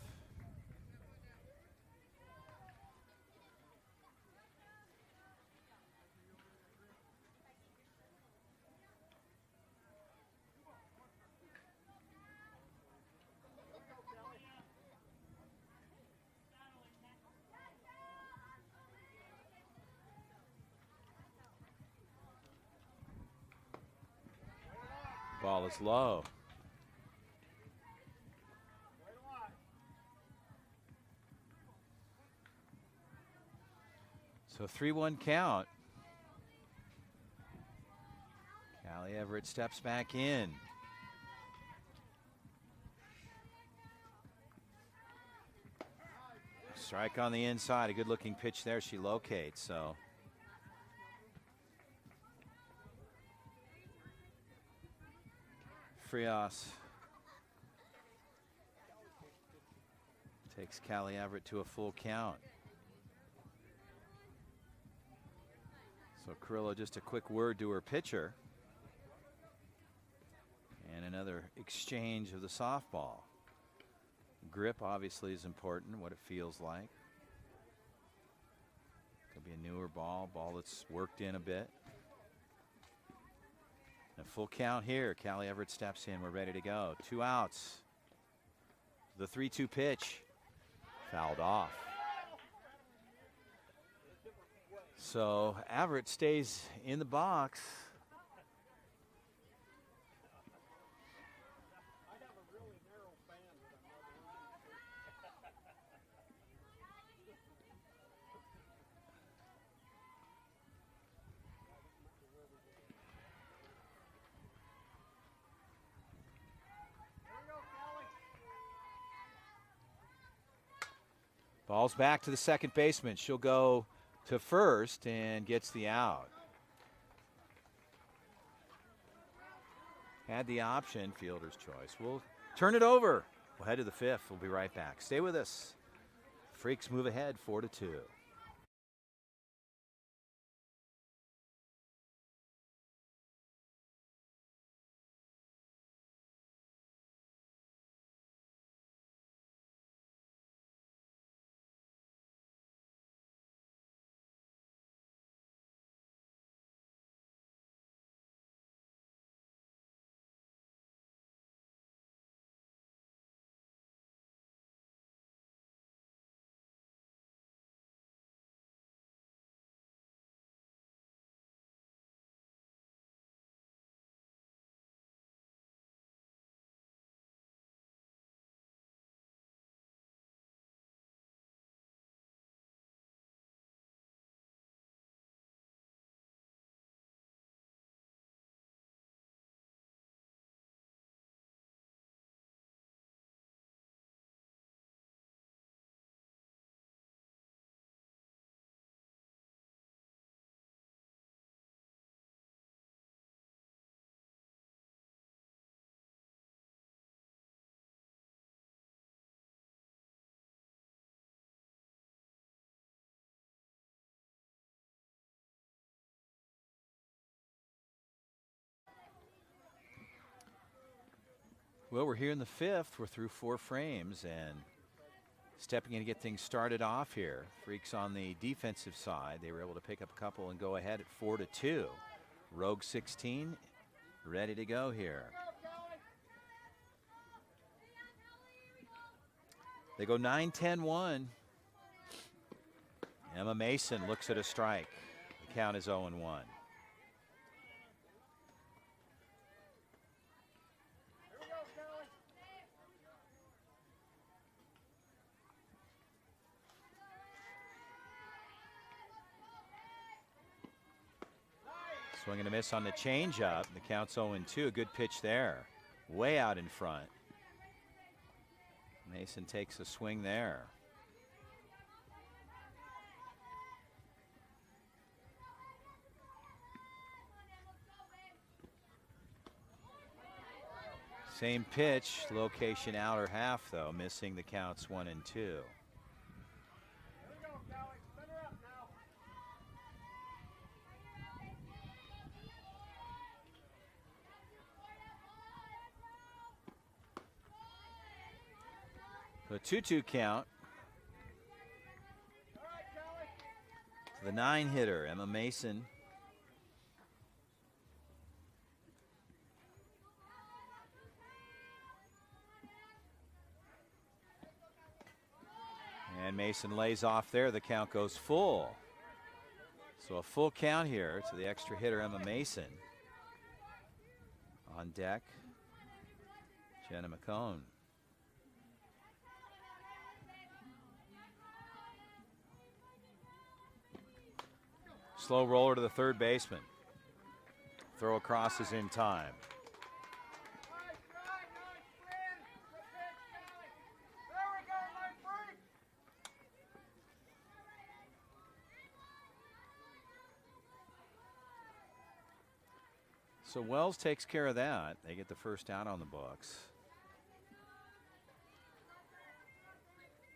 Ball is low. So 3-1 count. Callie Everett steps back in. Strike on the inside. A good looking pitch there. She locates. So Freakz takes Callie Everett to a full count. So Carrillo, just a quick word to her pitcher. And another exchange of the softball. Grip obviously is important, what it feels like. Could be a newer ball that's worked in a bit. A full count here. Callie Everett steps in. We're ready to go. 2 outs. The 3-2 pitch. Fouled off. So Everett stays in the box. Ball's back to the second baseman. She'll go to first and gets the out. Had the option, fielder's choice. We'll turn it over. We'll head to the fifth. We'll be right back. Stay with us. Freakz move ahead 4-2. Well, we're here in the fifth. We're through 4 frames and stepping in to get things started off here. Freakz on the defensive side. They were able to pick up a couple and go ahead at 4-2. Rogue 16 ready to go here. They go 9-10-1. Emma Mason looks at a strike. The count is 0-1. Swing and a miss on the changeup. The count's 0-2. A good pitch there. Way out in front. Mason takes a swing there. Same pitch, location outer half though, missing the counts 1 and 2. So 2-2 count. The 9 hitter, Emma Mason. And Mason lays off there. The count goes full. So a full count here to the extra hitter, Emma Mason. On On deck, Jenna McCone. Slow roller to the third baseman. Throw across is in time. So Wells takes care of that. They get the first out on the books.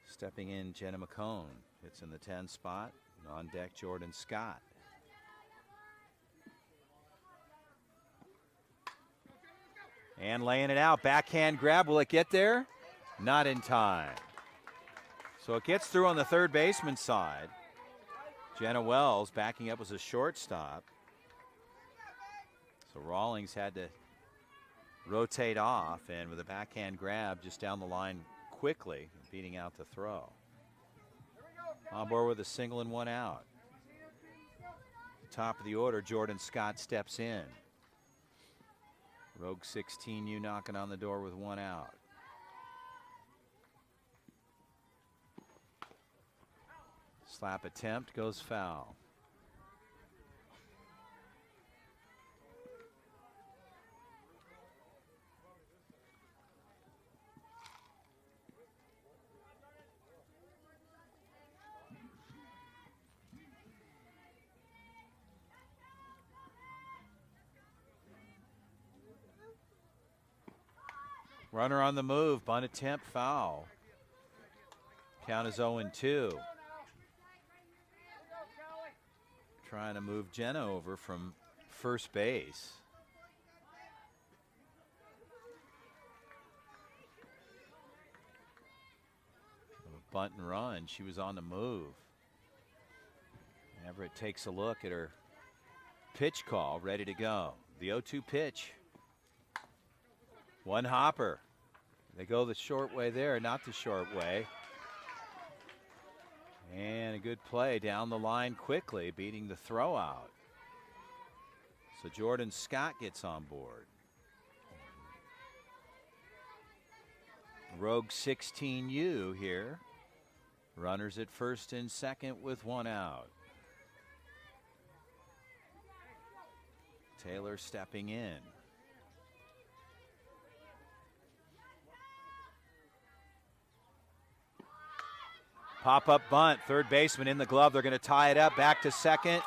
Stepping in, Jenna McCone. It's in the 10 spot. On deck, Jordan Scott. And laying it out. Backhand grab. Will it get there? Not in time. So it gets through on the third baseman side. Jenna Wells backing up as a shortstop. So Rawlings had to rotate off, and with a backhand grab just down the line quickly, beating out the throw. On board with a single and 1 out. Top of the order, Jordan Scott steps in. Rogue 16U knocking on the door with 1 out. Slap attempt goes foul. Runner on the move, bunt attempt, foul. Count is 0-2. Trying to move Jenna over from first base. Bunt and run, she was on the move. Everett takes a look at her pitch call, ready to go. The 0-2 pitch. One hopper. They go the short way there, not the short way. And a good play down the line quickly, beating the throw out. So Jordan Scott gets on board. Rogue 16U here. Runners at first and second with 1 out. Taylor stepping in. Pop-up bunt, third baseman in the glove. They're going to tie it up, back to second.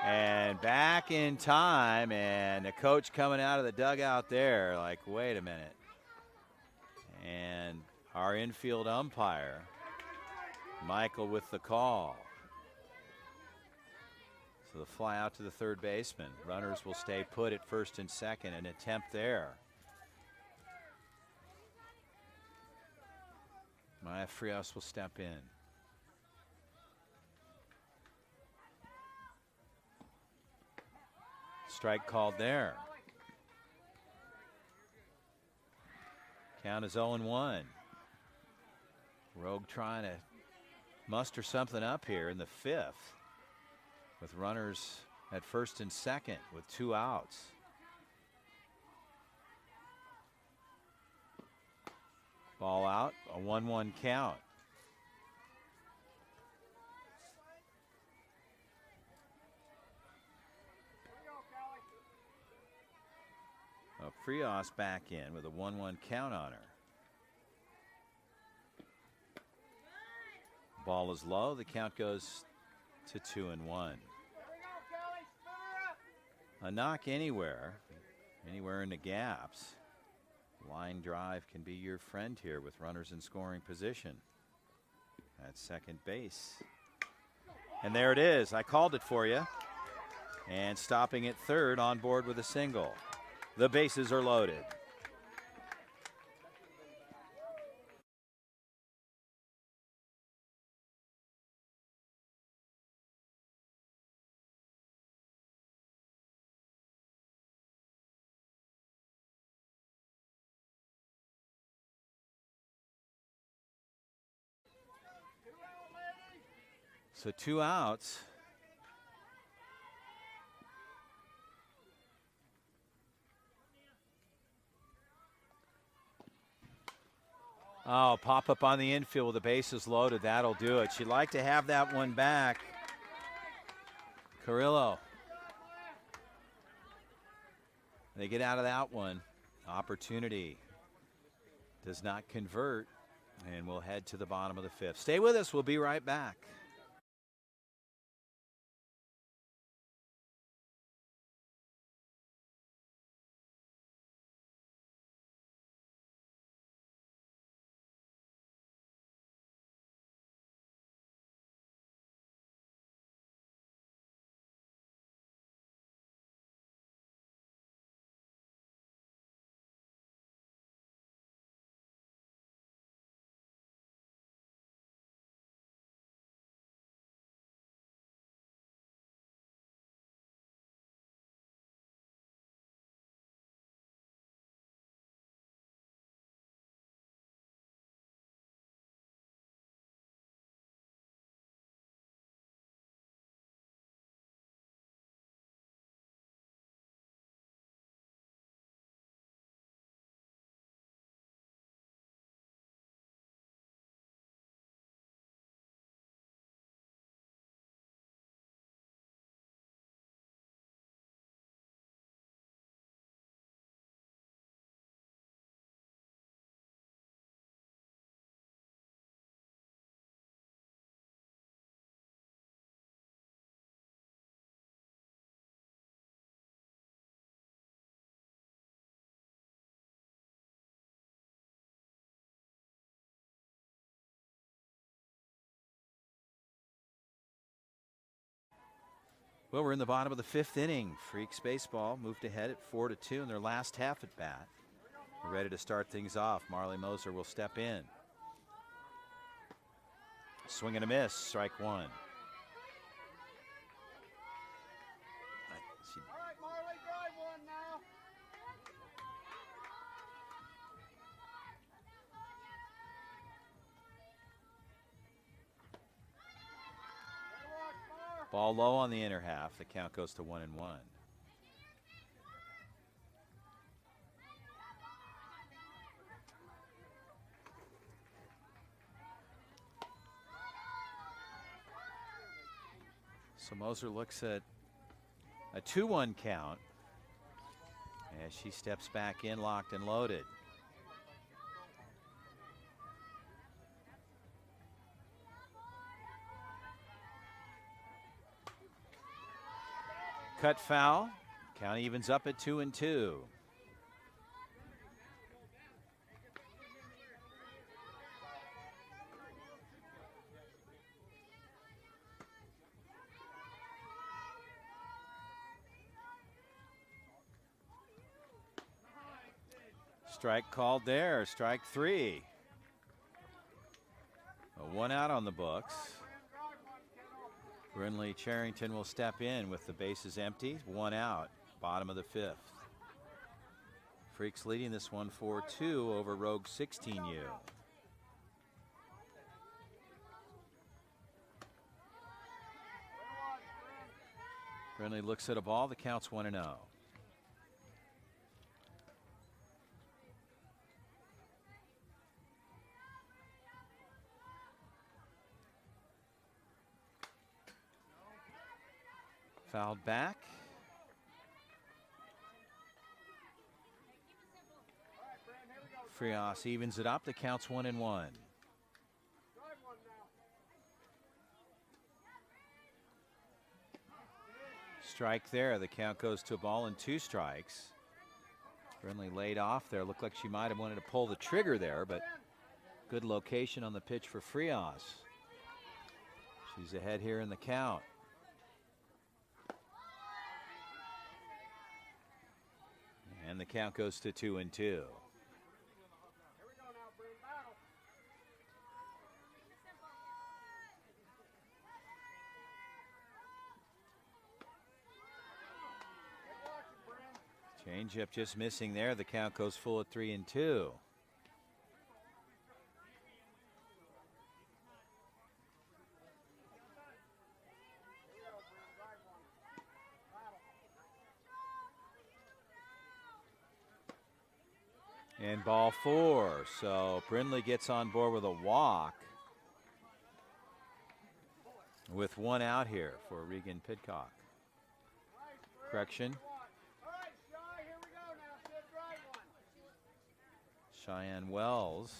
And back in time, and the coach coming out of the dugout there like, wait a minute. And our infield umpire, Michael, with the call. So the fly out to the third baseman. Runners will stay put at first and second. An attempt there. Maya Frias will step in. Strike called there. Count is 0-1. Rogue trying to muster something up here in the 5th with runners at first and second with 2 outs. Ball out, a 1-1 count. Frias back in with a 1-1 count on her. Ball is low. The count goes to 2-1. A knock anywhere in the gaps. Line drive can be your friend here with runners in scoring position at second base. And there it is. I called it for you. And stopping at third, on board with a single. The bases are loaded. So 2 outs. Oh, pop up on the infield with the bases loaded. That'll do it. She'd like to have that one back. Carrillo. They get out of that one. Opportunity does not convert, and we'll head to the bottom of the fifth. Stay with us. We'll be right back. Well, we're in the bottom of the fifth inning. Freakz baseball moved ahead at 4-2 in their last half at bat. We're ready to start things off. Marley Moser will step in. Swing and a miss, strike one. All right, Marley, drive one now. Ball low on the inner half. The count goes to 1-1. So Moser looks at a 2-1 count as she steps back in, locked and loaded. Cut foul. Count evens up at 2-2. Strike called there. Strike three. A 1 out on the books. Brinley Charrington will step in with the bases empty. 1 out. Bottom of the fifth. Freakz leading this one 4-2 over Rogue 16U. Brinley looks at a ball. The count's 1-0. Fouled back. Freakz evens it up. The count's 1-1. Strike there. The count goes to a ball and 2 strikes. Brinley laid off there. Looked like she might have wanted to pull the trigger there, but good location on the pitch for Freakz. She's ahead here in the count. And the count goes to 2-2. Changeup just missing there. The count goes full at 3-2. And ball 4. So Brindley gets on board with a walk with 1 out here for Regan Pidcock. Correction. All right, Shy, here we go now. Sid, drive one. Cheyenne Wells.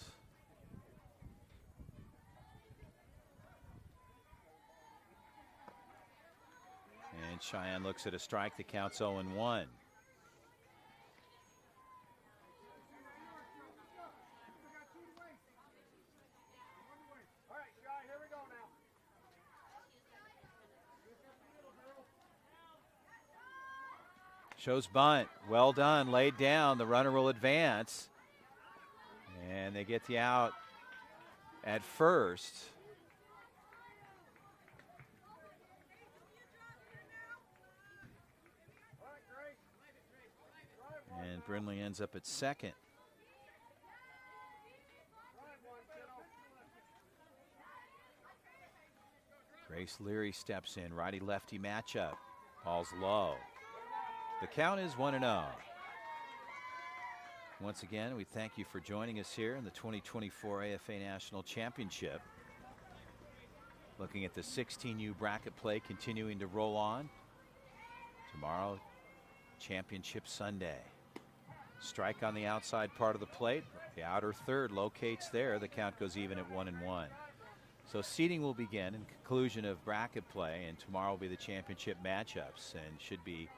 And Cheyenne looks at a strike that counts 0-1. All right, Shy, here we go now. Shows bunt. Well done. Laid down. The runner will advance. And they get the out at first. All right, Grace. Drive one. And Brindley ends up at second. Drive one, kiddo. Grace Leary steps in. Righty-lefty matchup. Ball's low. The count is 1-0. Once again, we thank you for joining us here in the 2024 AFA National Championship. Looking at the 16U bracket play continuing to roll on. Tomorrow, Championship Sunday. Strike on the outside part of the plate. The outer third locates there. The count goes even at 1-1. So seeding will begin in conclusion of bracket play, and tomorrow will be the championship matchups, and should be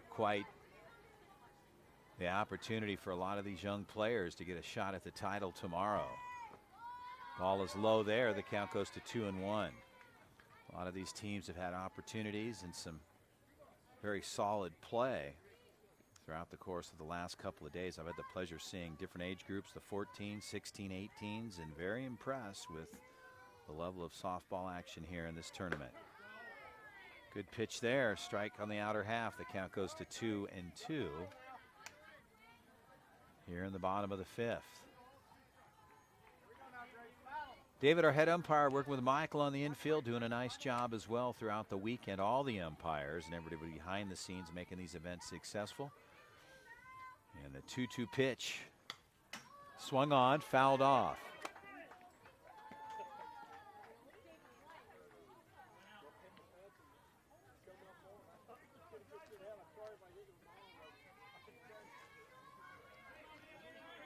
quite the opportunity for a lot of these young players to get a shot at the title tomorrow. Ball is low there. The count goes to 2-1. A lot of these teams have had opportunities and some very solid play throughout the course of the last couple of days. I've had the pleasure of seeing different age groups, the 14, 16, 18s, and very impressed with the level of softball action here in this tournament. Good pitch there. Strike on the outer half. The count goes to 2-2 here in the bottom of the 5th. David, our head umpire, working with Michael on the infield, doing a nice job as well throughout the weekend. All the umpires and everybody behind the scenes making these events successful. And the 2-2 pitch. Swung on, fouled off.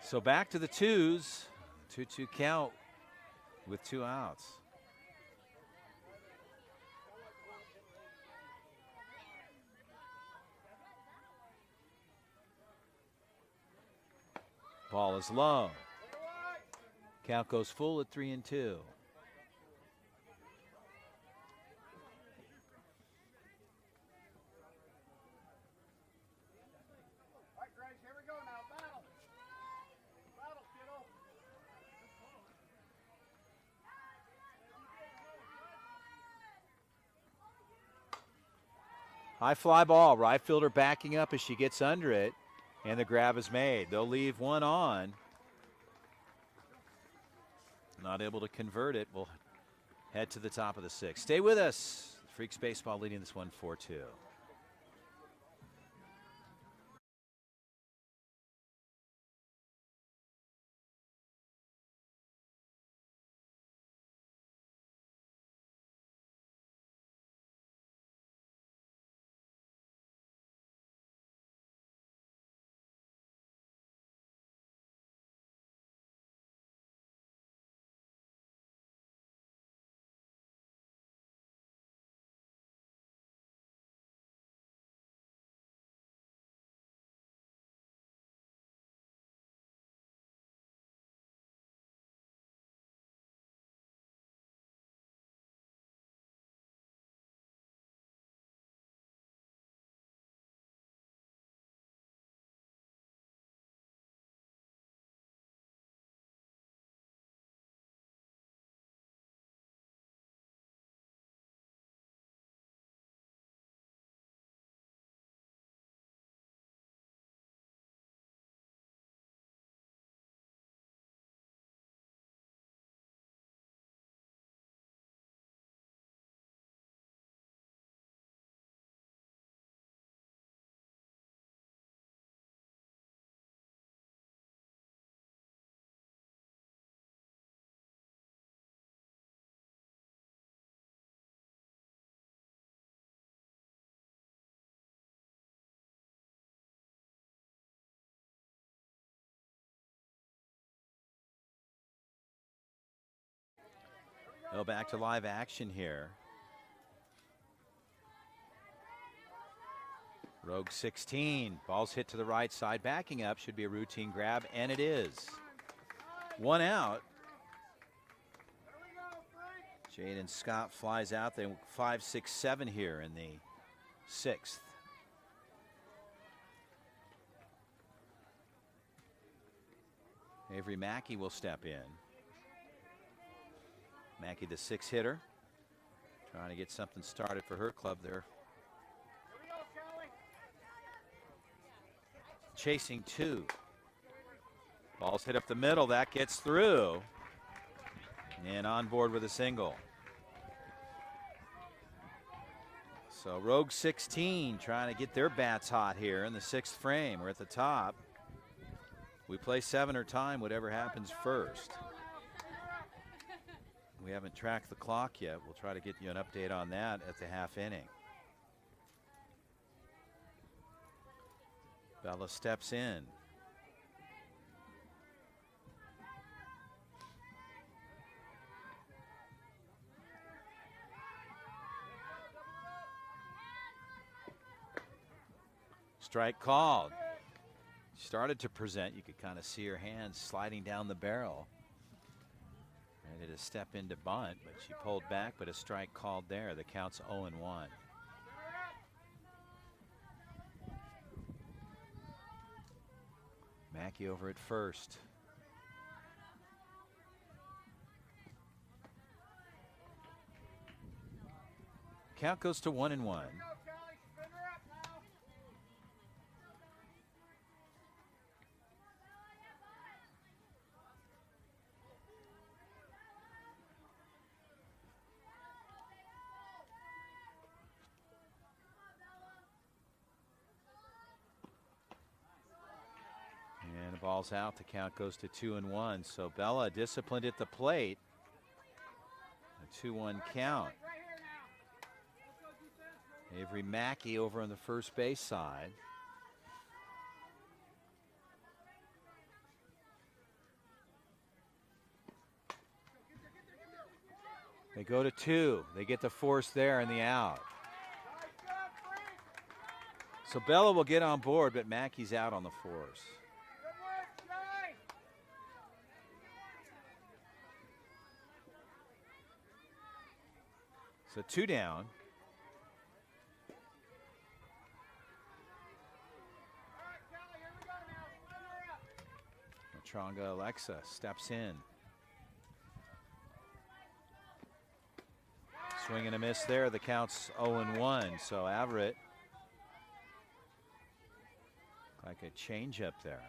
So back to the 2s. 2-2 count with 2 outs. Ball is low. Count goes full at 3-2. All right, Grace, here we go now. Battle. Battle, kiddo. High fly ball. Right fielder backing up as she gets under it. And the grab is made. They'll leave one on. Not able to convert it. We'll head to the top of the 6th. Stay with us. Freakz Baseball leading this one 4-2. Go back to live action here. Rogue 16. Ball's hit to the right side. Backing up should be a routine grab, and it is. One out. Jaden Scott flies out. They 5, 6, 7 here in the 6th. Avery Mackey will step in. Mackey, the 6 hitter, trying to get something started for her club there. Chasing 2. Ball's hit up the middle. That gets through. And on board with a single. So Rogue 16 trying to get their bats hot here in the 6th frame. We're at the top. We play 7 or time, whatever happens first. We haven't tracked the clock yet. We'll try to get you an update on that at the half inning. Bella steps in. Strike called. Started to present. You could kind of see her hands sliding down the barrel. Ready to step into bunt, but she pulled back, but a strike called there. The count's 0-1. Mackey over at first. Count goes to 1-1. And the ball's out. The count goes to 2-1. So Bella disciplined at the plate. A 2-1 count. Avery Mackey over on the first base side. They go to 2. They get the force there and the out. So Bella will get on board, but Mackey's out on the force. So 2 down. Matronga Alexa steps in. Swing and a miss there. The count's 0-1. So Averett, like a changeup there.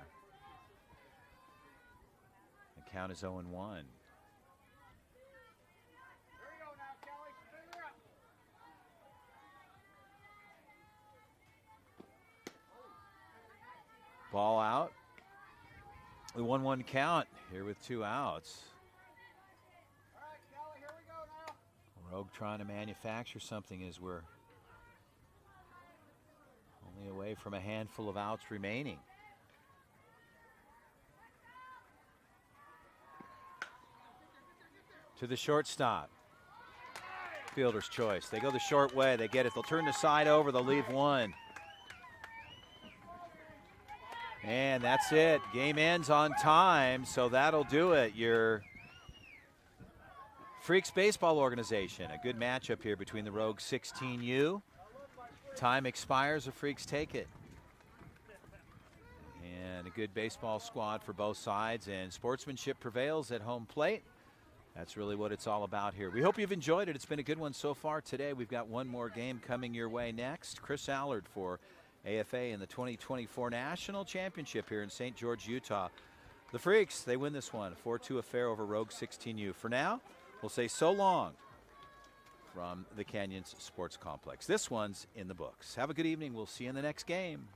The count is 0-1. Ball out. The 1-1 count here with 2 outs. Rogue trying to manufacture something as we're only away from a handful of outs remaining. To the shortstop. Fielder's choice. They go the short way. They get it. They'll turn the side over. They'll leave 1. And that's it. Game ends on time, so that'll do it. Your Freakz baseball organization. A good matchup here between the Rogue 16U. Time expires. The Freakz take it. And a good baseball squad for both sides, and sportsmanship prevails at home plate. That's really what it's all about here. We hope you've enjoyed it. It's been a good one so far today. We've got one more game coming your way next. Chris Allard for AFA in the 2024 National Championship here in St. George, Utah. The Freakz, they win this one, a 4-2 affair over Rogue 16U. For now, we'll say so long from the Canyons Sports Complex. This one's in the books. Have a good evening. We'll see you in the next game.